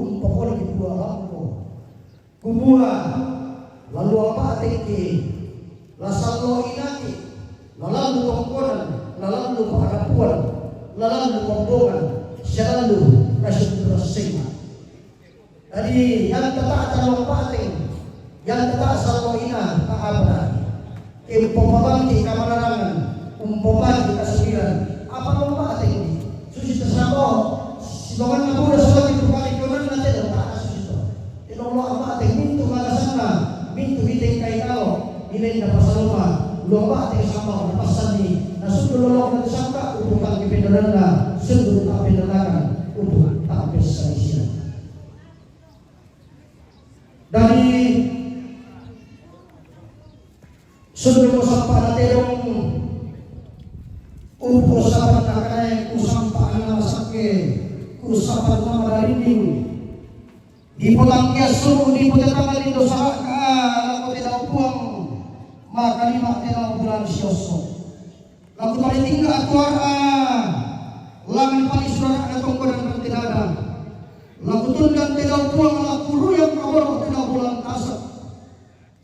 umpakulang 2 ko. Kumuha lalu apa atiki lasalo inaki lalu tongkonan lalu paharapuan lalu pembongan selalu kasih bersengat. Jadi yang tetap calon pating yang tetap salo ina tak abra impomabangki kamanarangan umpomagi kasugiran apa lomba ini susi tersabo sibangan na pura sa lagi tukali kunan natin tak susi inolong apa mintu malasana mintu hiteng kay kao nilay na pasaluma lomba ating sambaw na pasani na sundulolok na sangka upang kipindalan na sundul tak pindalangan upang tak bisa isyan. Dari sundul mo sampa na terong upo sapat na kanay kusampa na masake kusapat na mararinding di po tangkias sumo di po tatangal ito sa laku tidak upuang makalima tidak bulan siyoso laku paliting ka atwara langin panisura na tungkol ng tinadang laku tundan tidak upuang laku ruyang kaborok tidak bulan tasap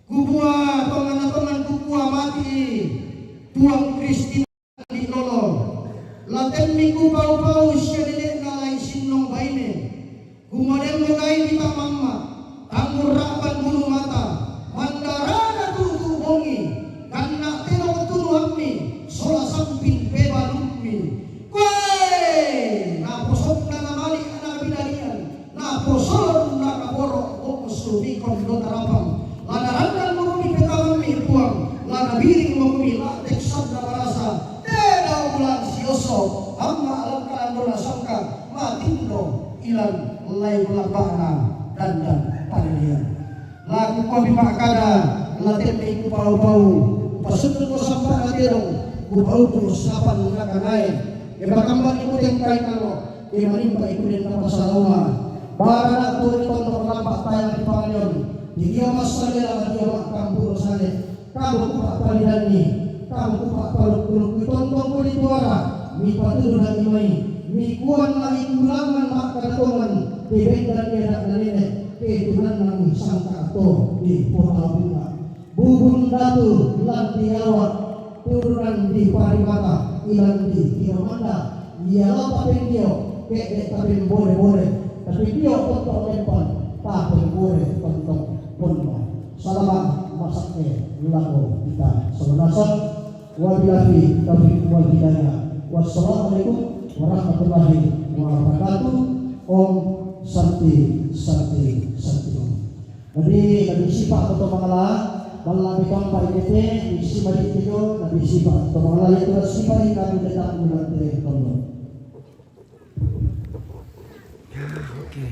kubuha pangan kubuha mati tuang Kristi di lolo laten minggu pau-pau siya dili na lain sinong baine kumaden mo kain di tamamma tanggur rapan bulu mata mandarana tuku bongi kanna tino tunuhammi sola sampin beba lummi kwe na posok na namali anak binarian na posok na kaborok o subikon do tarapang lanarangan mo kumi petamami puang lanabiring mo kumi latek sabda barasa tidak ulang sioso amma alam kalandona sangka matindo ilan lay belakana dan palilian laku ko bimakada laten may kupau-pau pasunod ko sampa natirong kupau ko sapan na kanay ibakamban ikutin kay kalo imanimpa ikutin na pasalawa para na tuloy itong nakampak tayo ng Panginoon hindi mas salila at yung kampuro salit kamu kupak palidan ni kamu kupak paluk-paluk itontong ko dito ara mi patulo na imay mi kuwan na ikulangan makakatungan bibigyan niya na nalinet ketulan ng isang kato di Portabunga bubun datu lantiawat turunan di Parimata, ilan di Kiromanda, ialah tapin dia, kek tapin boleh, tapi dia tonton lempan, tapin boleh tonton pun. Salamat masaknya lalu kita selesai. Wabillahi taufiq wal hidayah. Wassalamualaikum warahmatullahi wabarakatuh. Om Santi. Jadi dari sifat atau mengalah malam ikam parikete isi balik itu dari sifat atau mengalah itu sifat yang kami datang melalui tolong. Oke.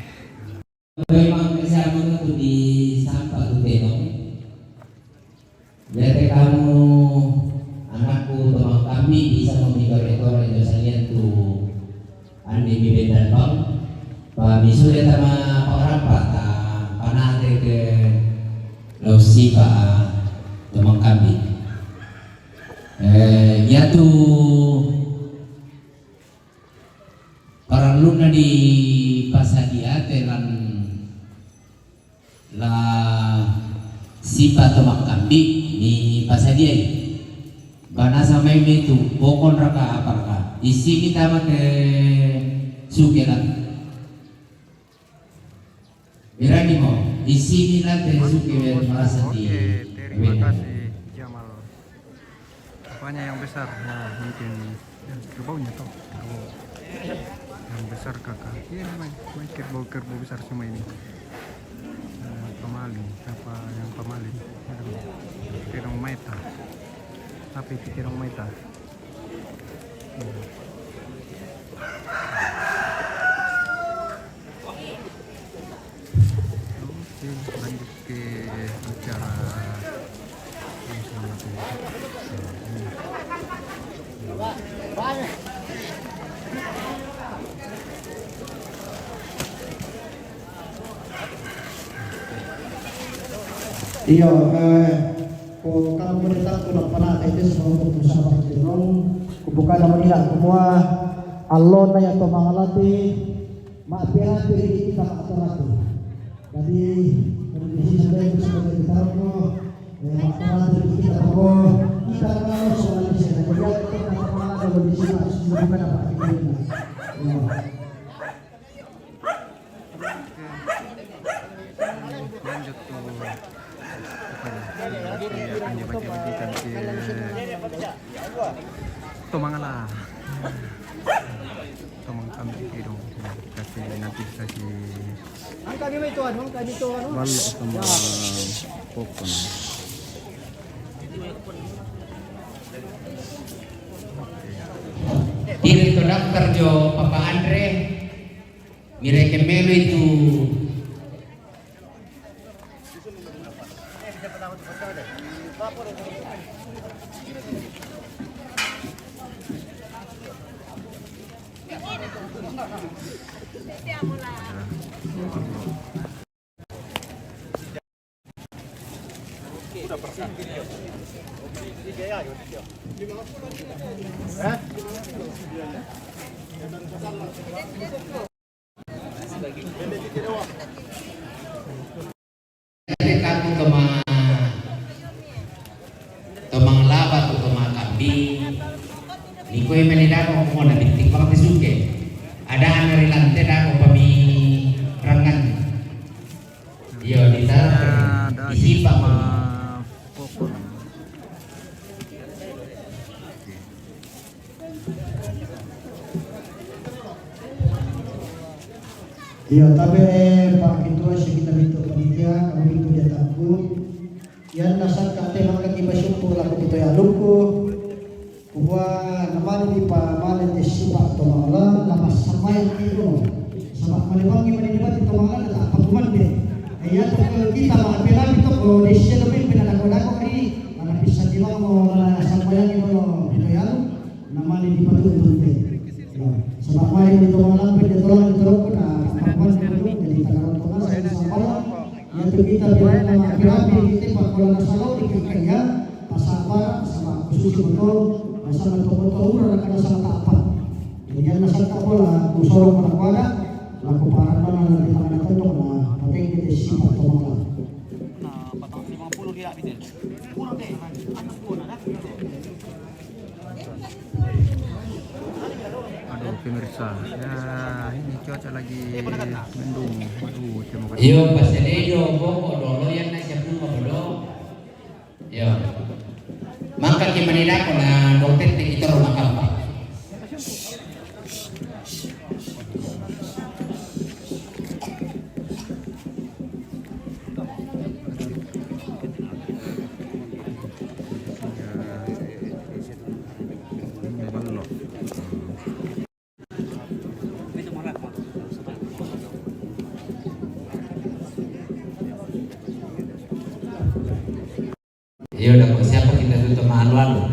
Memang kesalahan itu di sampah itu tenong. Jadi kamu anakku teman kami bisa memikor-ekor itu saya tuh andi bibit dan bang. Pak bisu dia sama orang pata panah ke lausi pak teman kami. Ya tuh orang luna di pasadia telan la sifat teman kami di pasadia bana sama ini tuh pokon raka apakah isi kita make sukelan berani mau isi kita ke sukelan merasa di Terima kasih Jamal. Apanya yang besar? Nah, mungkin kerbaunya toh. Kerbau yang besar kakak. Iya memang kerbau besar semua ini. Pemaling, apa yang pemaling? Pirong meta. Tapi pirong meta. Oke, lanjut ke acara yang selanjutnya. Iya, kalau kamu menetap tulang panah itu semua untuk bersama dengan kubuka nama ilah semua Allah naya to mangalati maafkan diri kita aturatu. Jadi kondisi sampai sebagai kita ko maafkan diri kita ko kita kalau soal ini saya jadi kita mana kalau di sini bukan apa ini. Lanjut tuh akan dibagikan ke Tomangala. Tomang kami dong kasih nanti kasih bal sama popcorn. Direktur daftar jo Papa Andre mireke melo itu kamu kemang laba tu kemang kambing ni koe menida ko na bintik pa suke ada anari lante da ko pami rangan yo di tar isi pa ko popcorn. Iya, tapi Pak Ketua sekitar itu panitia kami itu dia takut. Yan nasal kate mangka kiba syukur laku itu ya luku. Kuwa naman di pa malan di sipa to mangala lapas samay itu. Sama maliwangi manibat itu mangala da paguman de. Ayat kita mapila itu ko di siya lebih pinalako-lako ri mana bisa dilang mo samay itu itu ya naman di patutun de. Sebab main itu malam pun dia tolong diteruk na kapan dulu jadi takaran tolong saya sampaikan yang kita bilang akhir-akhir kita kalau masalah di kaya pasapar sama khusus betul masalah betul-betul orang kena salah tapan jadi masalah tapola usul mana laku paran mana di tangan tolong lah penting kita sifat tolong Nah, 50 dia bidil. Kurang deh, anak pun ada. Aduh pemirsa, ya ini cuaca lagi mendung. Aduh, terima kasih. Yo pasenejo boko dolo yan na siya pun mabulo. Yo. Maka kimanila ko na dokter na ito rumakapa. Yo udah siapa kita tutup malu-malu.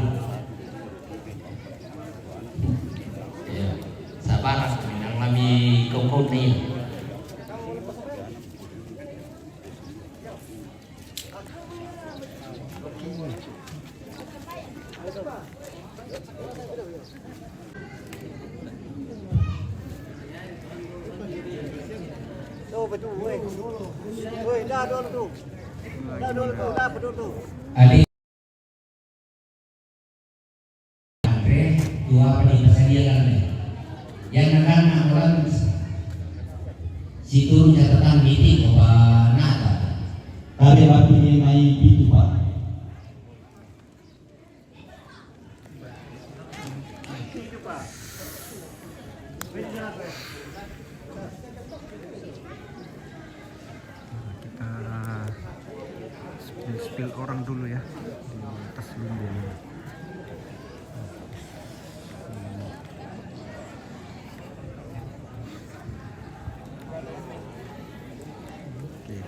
Ya, sabar yang kami kau nih. Ali dua penjelasan dia kan yang akan orang situ catatan meeting apa nada Kare api mai itu Pak. Kita spill orang dulu ya di atas lumbung. Oke.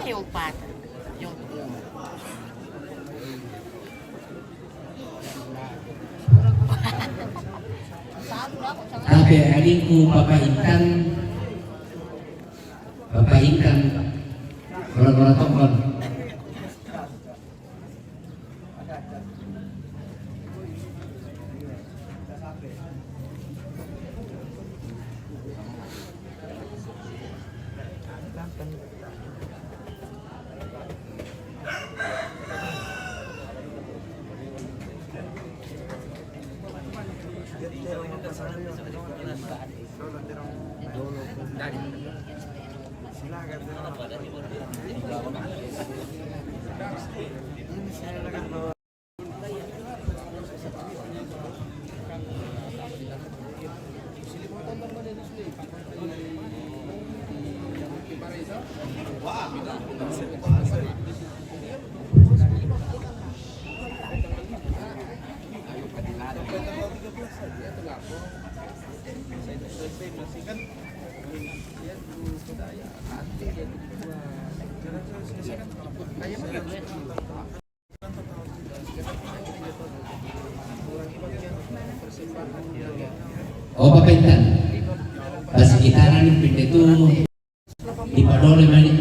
Leopard. Tapi adikku Bapak Intan orang-orang tongkol. Oh Bapak Intan, pas sekitaran itu di Padole mani,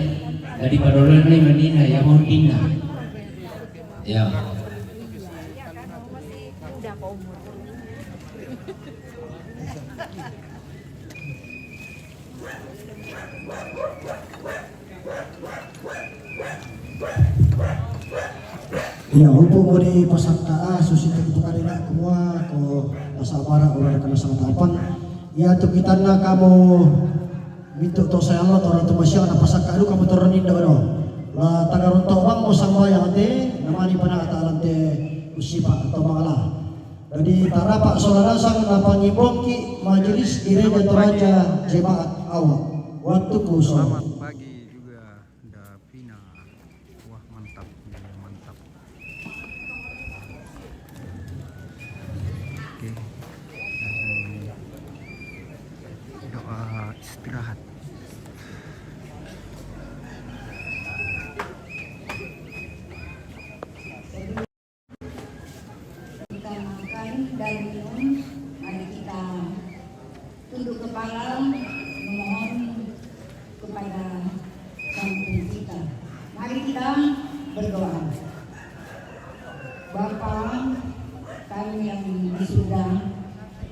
dari Padole mani yang mau pindah, ya. Udah ke umur. Ya, untuk mau di pasar taas susi untuk karena semua ko pasar bara orang kena sama tapan. Ya tuh kita na kamu minta to saya Allah orang tu masya na pasar kadu kamu turun indah no. La tagaron to bang mo sama yang ate namani pana atalan te usipa atau mangalah. Jadi tara pak saudara sang napangibong ki majelis gereja Toraja jemaat awak. Waktu kusuk. Selamat pagi juga Davina. Wah mantap, mantap. Oke. Doa istirahat. Kita makan dan minum, mari kita tunduk kepala memohon kepada Sang Pencipta. Mari kita berdoa. Bapa kami yang di surga,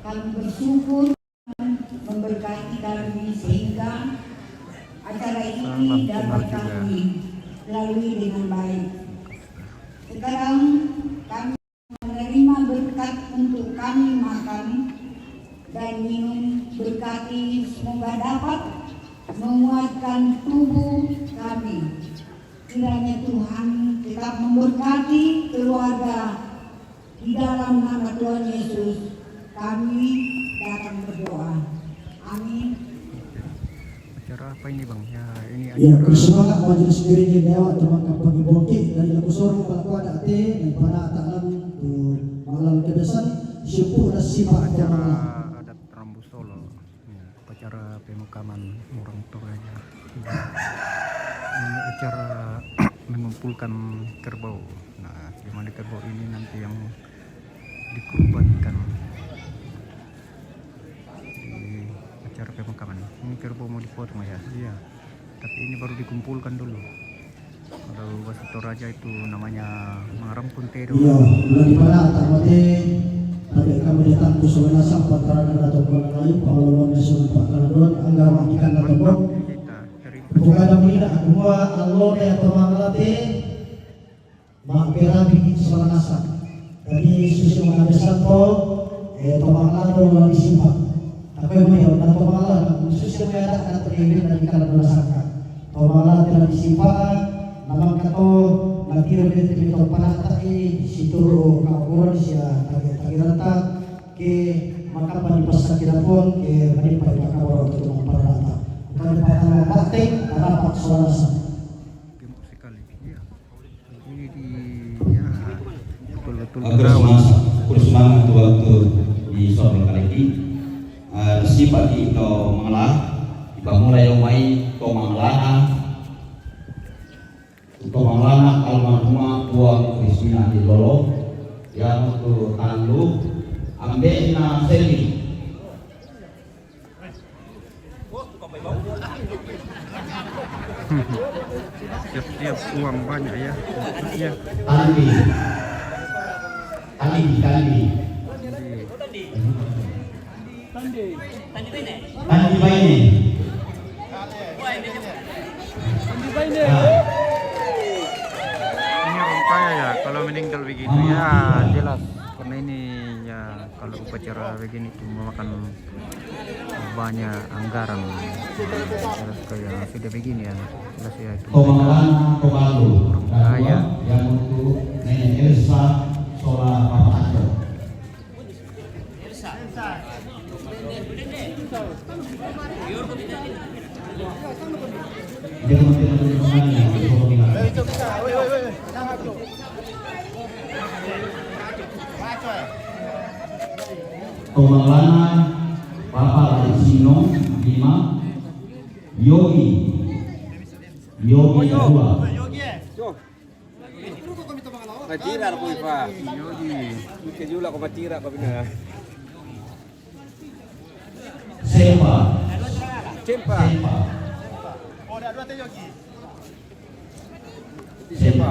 kami bersyukur memberi memberkati kami sehingga acara ini dapat kami lalui dengan baik. Sekarang kami menerima berkat untuk kami makan dan minum. Berkati semoga dapat menguatkan tubuh kami. Kiranya Tuhan tetap memberkati keluarga. Di dalam nama Tuhan Yesus kami datang berdoa. Amin. Acara apa ini bang? Ya ini Ya, acara bersemangat majelis gereja Dewa teman pagi bongki dari laku sorong pelaku ada ate dan pada taklan tu malam kebesan syukur dan sifat acara jamaah. adat Rambu Solo. Ya, acara pemakaman orang Toraja. Ini acara mengumpulkan kerbau. Nah, di mana kerbau ini nanti yang dikurbankan di acara pemakaman. Ini kerbau mau dipotong ya? Iya. Tapi ini baru dikumpulkan dulu. Kalau bahasa Toraja itu namanya mangarampun tedo. Iya, lagi pada tak mati. Tapi kami datang ke Sulawesi Sampai karena atau kalau lain pengelolaan nasional Pak Kaladon anggar makikan atau bom. Bukan ada mina semua Allah ya pemangalate makpera bikin sekolah nasa. Jadi susu mengambil santo pemangalado lalu disimpan. Tapi beliau dan pemangalado susu ada anak terhidup dari Kaladon sangka. Pemangalado telah disimpan. Namang kato natiro dito dito panatay situro kaukuran siya tagirata ke makapanipas sa kinapon ke manipay makawaro ito mga parata. Kaya patang mapating narapat sa walasan. Gemuk sekali. Iya. Ini di ya betul-betul Kurus semangat waktu di sore kali ini. Sifat itu mengalah, mulai umai to mengalah. Untuk mengalah almarhumah Puan Kristina di Lolo yang untuk tandu ambena seli. Setiap uang banyak ya. Ya. Tandi baini. Ini orang kaya ya kalau meninggal begitu ya jelas karena ini ya kalau upacara begini itu memakan banyak anggaran jelas kayak sudah begini ya jelas ya itu Komandan Kobalu kaya. yang untuk Nenek Elsa Sola Papa Anto. Komandan Papa Alisino 5 Yogi 2 Matira po ipa. Yogi Kejula ko matira pa bina. Sepa Cempa. Sepa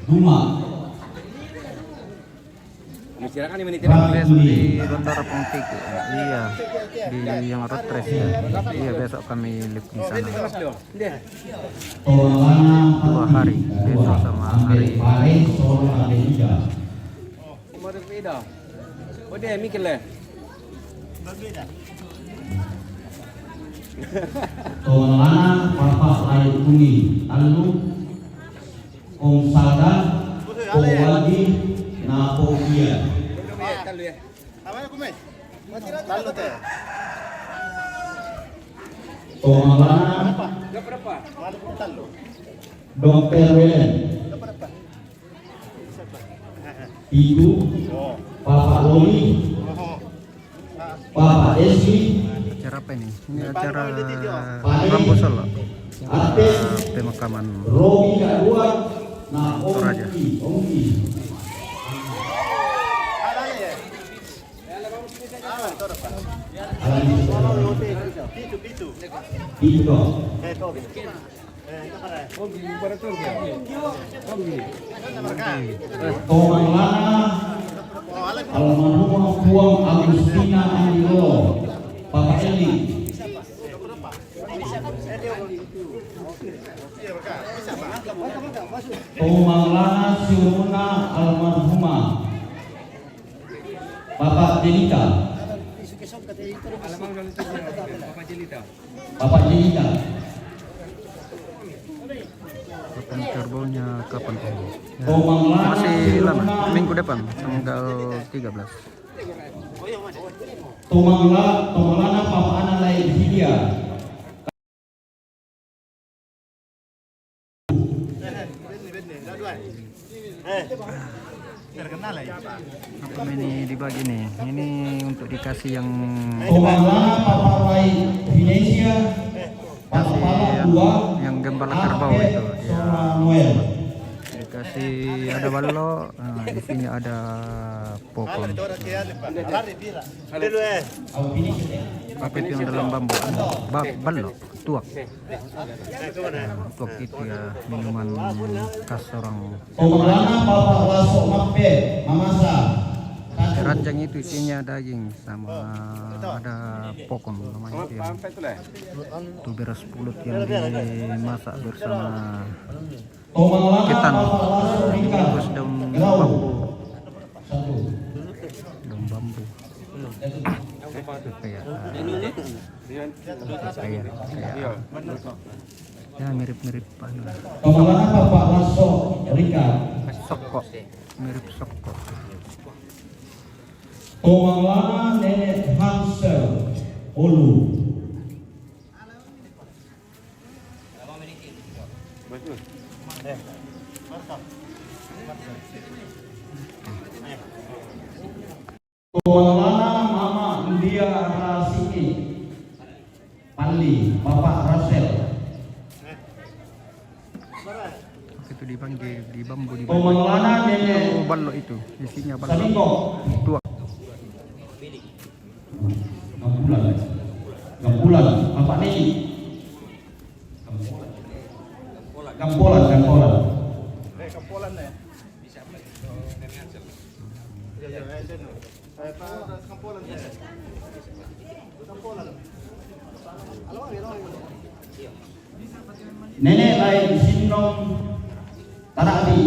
Duma Misira kan ini Bangles di Gondor Pongtiku iya di yang rotres ya iya besok kami live di sana Komandan 2 hari besok sama hari Pare Sola Abelia Kemarin beda. Oh dia mikir lah. Komandan Papa Ayu Tuni Talu Om Sada Om Wadi Napokia Talu ya. Komandan Berapa? Dr. Welen Ibu Papa Loli Papa Desi acara apa ini acara Rambu Solo Artis pemakaman Robi Kadua Nah Toraja. Ongki Itu Komandan Almarhumah Puang Agustina Andilo, Bapak Eli. Tumanglana Siuruna almarhumah Bapak Jelita. Bapak Jelita. Kapan kerbaunya kapan? Ya, Tumanglana masih lama, Siuruna. minggu depan tanggal 13. Tumanglana Bapak Ana Lain Hidia. Apa ini dibagi nih? Ini untuk dikasih yang Tumanglana Bapak Rai Venesia. Bapak Pala dua. yang gembala kerbau itu. Ya, Noel. dikasih ada ballo, di sini ada pokok. Apa itu yang dalam bambu? Ballo, tuak. Tuak itu ya minuman khas orang. Tumanglana Bapak Lasok Mape Mamasa. Ranjang itu isinya daging sama ada pokok namanya itu yang itu beras pulut yang dimasak bersama Tumanglana ketan, Bapak Lasok Rika. dibungkus daun Gelau. bambu, Satu. daun bambu. Kayak ya mirip-mirip anu lah. Tumanglana Bapak Lasok Rika. Sokok, mirip sokok. Tumanglana Nenek Hansel Ulu. Tumanglana Mama India Rasini Pali Bapak Rasel. Itu dipanggil di bambu di Tumanglana Nenek ballo itu isinya ballo Salingo. tuak. Gampulan Bapak Neni. Gampolan. Nenek lain Sinom Tarabi.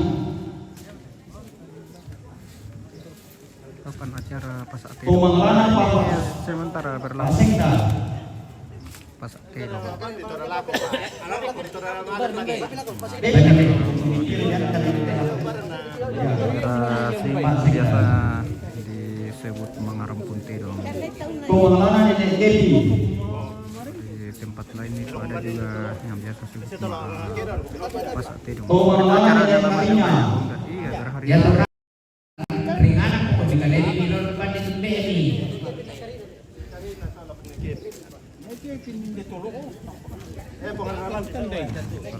Kapan acara pasak telo? Tumanglana Bapak Sementara berlangsung Pasengda. pasak telo. Sing biasa disebut mangarampun telo. Tumanglana Nenek Eli. Di tempat lain itu ada juga yang biasa sebut pasak telo. Tumanglana Acaranya Nenek lama Marina. juga. Iya, Ya berhari-hari. ringanan ko pag kaleli ni Lord pa ni Beni.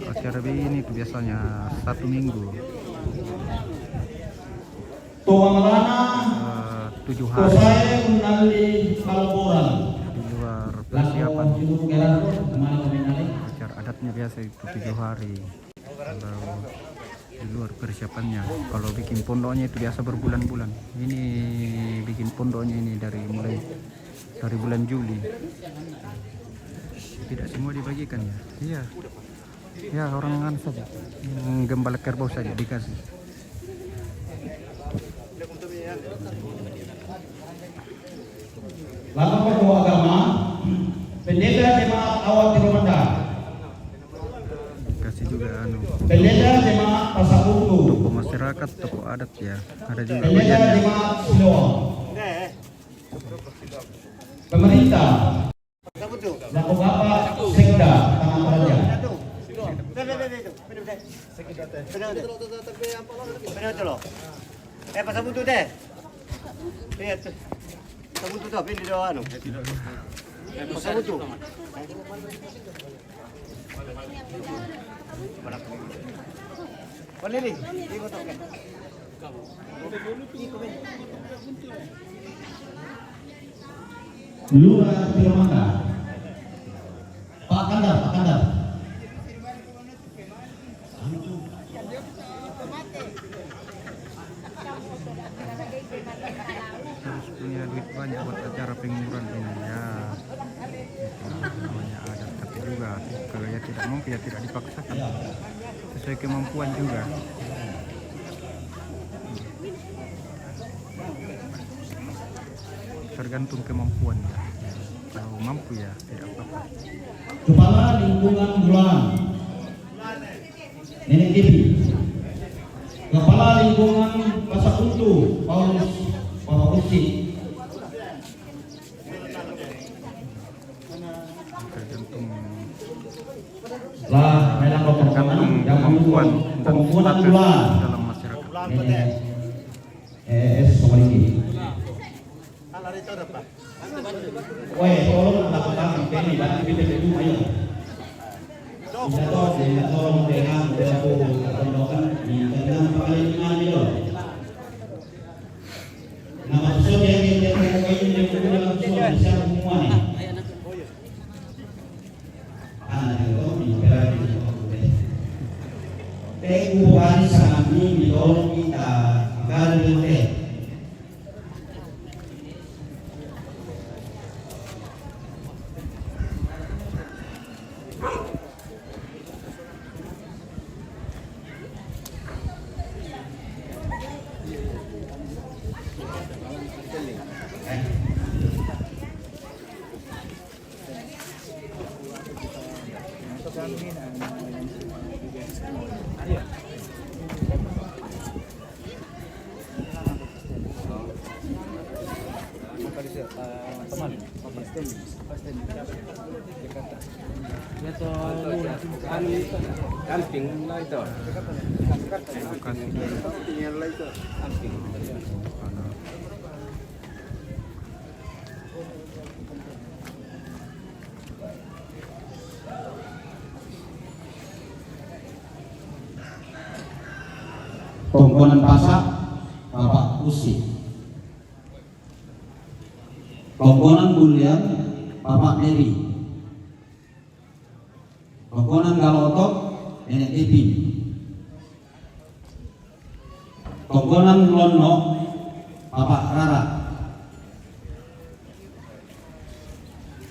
Acara begini itu biasanya 1 minggu, Tumanglana 7 hari Tosai Unali Kalboran. di luar Laku persiapan. juru kelan ko kemana ko minali. Acara adatnya biasa itu 7 hari. Kalau di luar persiapannya, kalau bikin pondoknya itu biasa berbulan-bulan. Ini bikin pondoknya ini mulai dari bulan Juli. Tidak semua dibagikan ya. Iya. Ya orang kan saja, yang gembala kerbau saja dikasih. Langkah Ketua Agama, Pendeta Jemaat Awal Tiromanda, Kasih juga Pendeta Jemaat Pasabuntu, tokoh masyarakat, tokoh adat ya. Ada juga Pendeta bagiannya. Jemaat Siloam, pemerintah, dan Bapak Sekda Tanah Raja. Pasabuntu teh. Lihat. Pasabuntu tu pilih doa anu. Pasabuntu. Boleh ni. Ikut tak? Lurah Tiromanda, Pak Kandar. tidak mampu ya tidak dipaksakan, sesuai kemampuan juga. Tergantung kemampuan ya. Kalau mampu ya tidak apa-apa. Kepala Lingkungan Bulan Nenek Devi. Kepala Lingkungan Pasar Untu Paulus Uci. Tergantung Tergantung kemampuan dan Pembangunan status Bulan dalam masyarakat. Nenek Somaliki. Woi, tolong lakukan ini bantu kita dulu ayo. Tidak tolong dengan aku tunjukkan di dalam perkalian itu. Nama sesuatu yang kita mau ini dalam semua semua nih. Anak itu diberani bukan sangat ini tolong kita agar lebih. Camping lah itu. Tongkonan Pasak Bapak Usi. Tongkonan Bulian Bapak Dewi. Tongkonan Galotok Nenek Ipin. Tongkonan Lono Bapak Rara.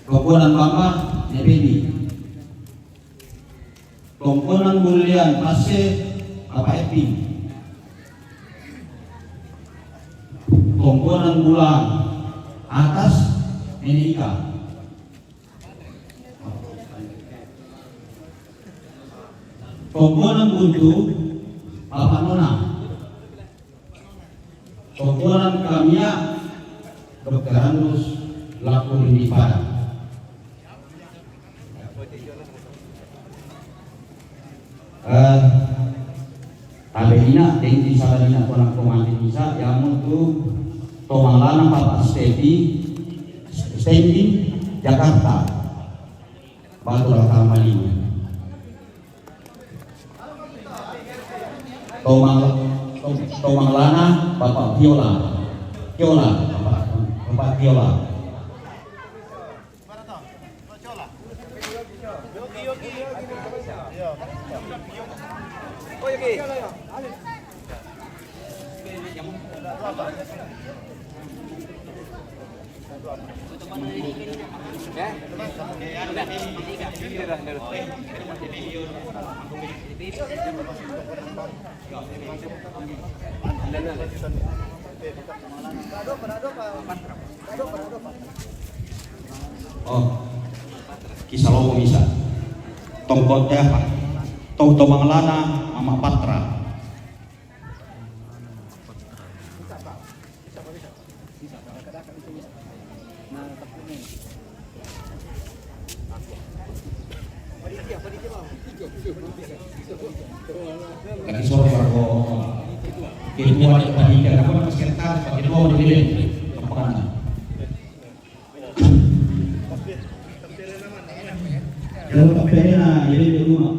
Tongkonan Bapak Nebebi. Tongkonan Bulian Pase Bapak Epin. Tongkonan Bulan atas Nenek Ika. Tongkonan Buntu Bapak Nona. Tongkonan Kamia Dr. Andus Laku Lini Padang. Abedina tinggi saladina kurang komandan bisa yang untuk Tomalana Bapak Standing Jakarta Batu Rata Malini. Tomalana Bapak Viola Bapak Viola. Oh, kisah lobo bisa. Tongkot teh apa? Tomanglana Mama Patra. Kaki sore warga kehidupan yang tadi karena apa sekitar pakai dua di bilik kepenganan. Kalau tak pernah jadi di rumah.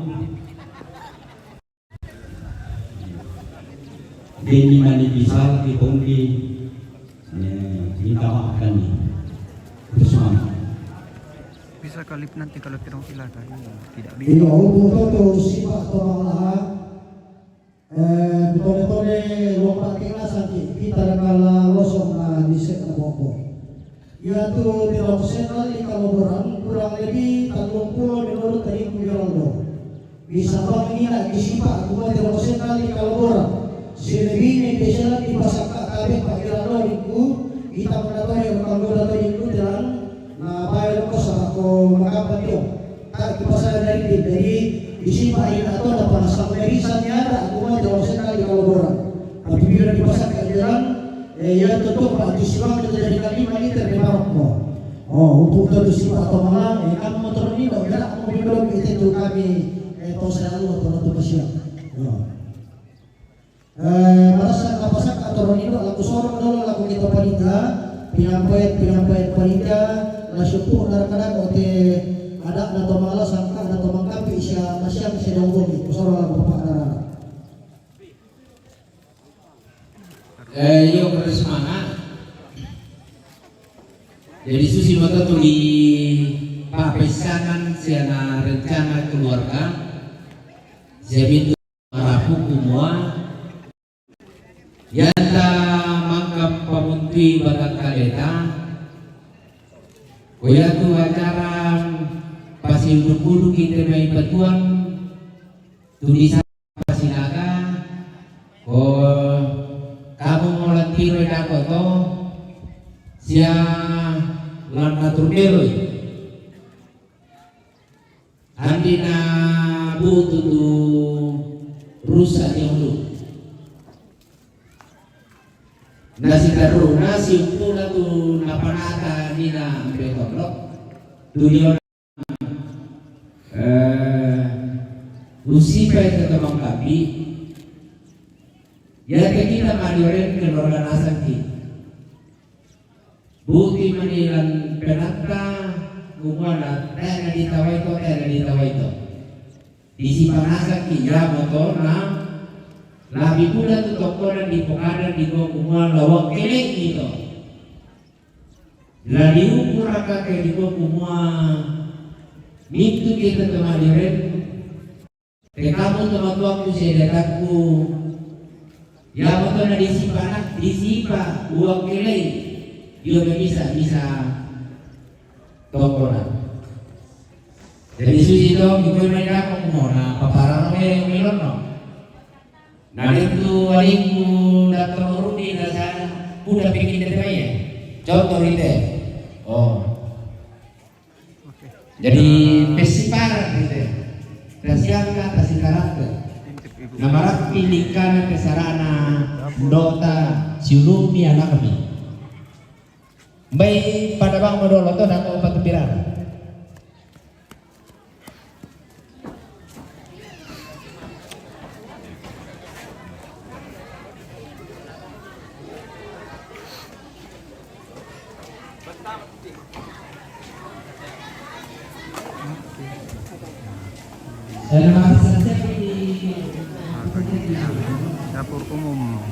Deni mani bisa dipungki, minta maaf kan nih. Itu semua. Bisa kali nanti kalau tidak silakan tidak bisa. Iya, untuk sifat orang lahat, betul-betul lompat kelas nanti kita kala losong na disek na bobo. yaitu direksional di Kaloboran kurang lebih 30 menurut tadi Kujalando. Bisa bang ini lagi sifat kuma direksional di Kaloboran. Selebihnya biasanya di pasar KKB Pakirano itu kita mendapat yang kalau data itu dan bayar kos atau makapan itu. Tak di pasar dari jadi di sifat ini atau ada pasar merisannya ada kuma direksional di Kaloboran. Tapi bila di pasar Kajiran ya tentu Pak Jusibang itu jadi kali ini terima mo. Oh untuk terus atau malah kan motor ini tidak galak mobil belum itu kami itu selalu atau bersiap. Pada saat kapasak atau ini laku sorong dulu laku kita panitia penyampaian panitia lasyukur kadang-kadang oke ada atau malah sangka atau mangkapi isya masyam sedang bumi sorong laku Bapak Darah. Yuk bersemangat. Jadi susi mata tuh di papesanan siana rencana keluarga saya minta marapu kumua yanta mangkap pamuntui batak kaleta kuya tu acara pasti uduk-uduk kita main batuan tulisan pasinaga kamu ngolah tiro dako to sia lan naturberoi andi na butu tu rusak yang lu nasi taru nasi umpuna tu napanata nina bekoblok tulion usipai ketemang kapi ya kita madioren ke organisasi ki bukti manilan penata kumana tena ditawai to di sipanasa ki ya motor na labi kuda tu tokoran di pokadan di kumana lawak kelek gitu la diukur kakek di kumana itu kita temadioren kamu teman-teman ku sedekatku ya betul na disipa uang kelai dia bisa tokoran. Jadi susi itu kita main aku mau na paparan yang milon no. Nah itu adikku datang uruni nasa udah bikin dari ya. Contoh itu. Oh. Jadi pesiparan gitu. Rasiaka kasih karakter. Namarak pilihkan kesarana dota siulumi anak kami. Baik pada bang modal itu nak obat tepiran. Dapur umum.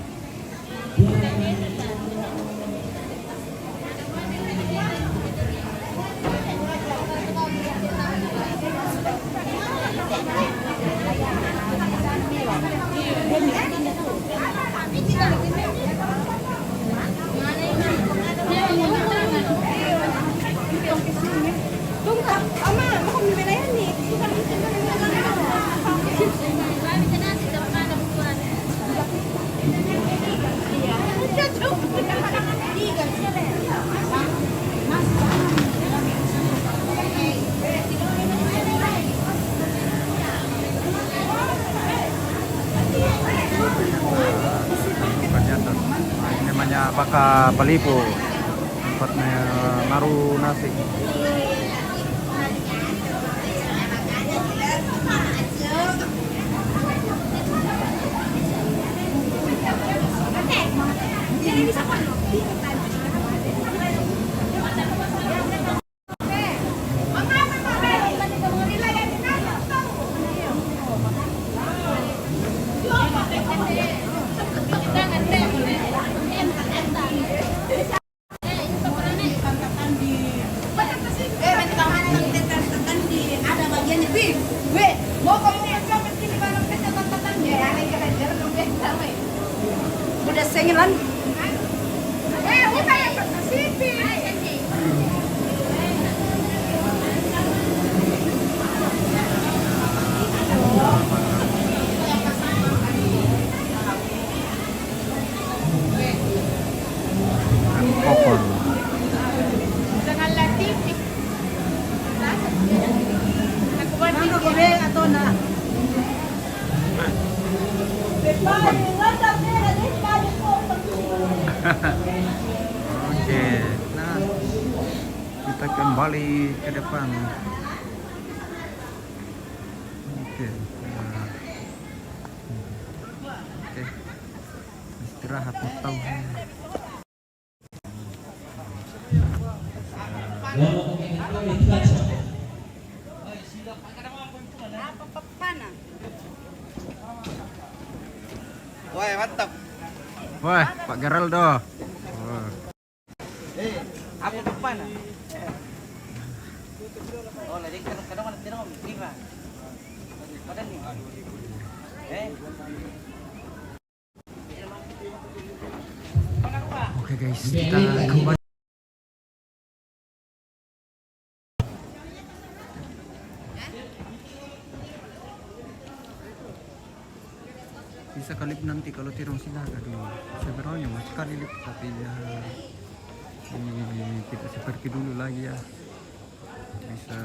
Namanya baka palipo tempatnya naruh nasi. kita kembali ke depan. Oke, nah. Oke, istirahat tahu. Wah, mantap. Wah, Pak Geraldo. Wah. Apa depan? Oh, lagi kadang-kadang lima. Padan nih. Oke guys, kita kembali. Bisa kalip nanti kalau tirong silaga dulu. Sebenarnya masih kali tapi ya ini kita seperti dulu lagi ya. Bisa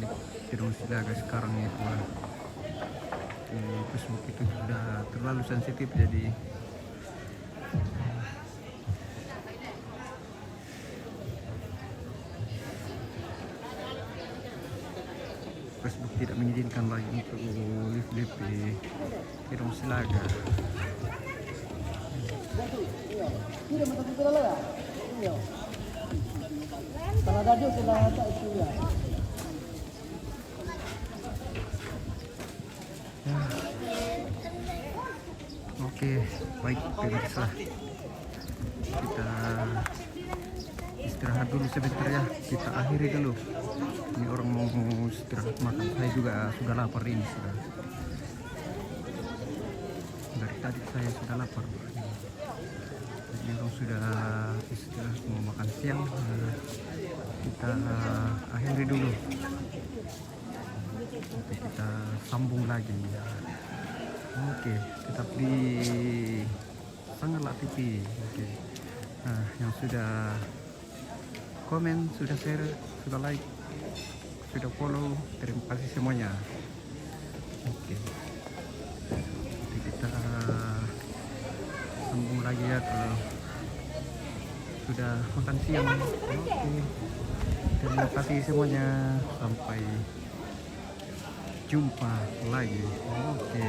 lip tirong silaga sekarang itu lah. Facebook itu sudah terlalu sensitif jadi Facebook tidak mengizinkan lagi untuk live di tirong silaga. Oke, baik pemirsa. Kita istirahat dulu sebentar ya. Kita akhiri dulu. Ini orang mau istirahat makan. Saya juga sudah lapar ini sudah. Dari tadi saya sudah lapar. Jadi orang sudah istirahat mau makan siang. Kita akhiri dulu. Nanti kita sambung lagi. Oke, tetap di Sangerla TV. Oke. Nah, yang sudah komen, sudah share, sudah like, sudah follow, terima kasih semuanya. Oke. Nanti kita sambung lagi ya kalau sudah makan siang. Oke. Terima kasih semuanya. Sampai jumpa lagi. Oke.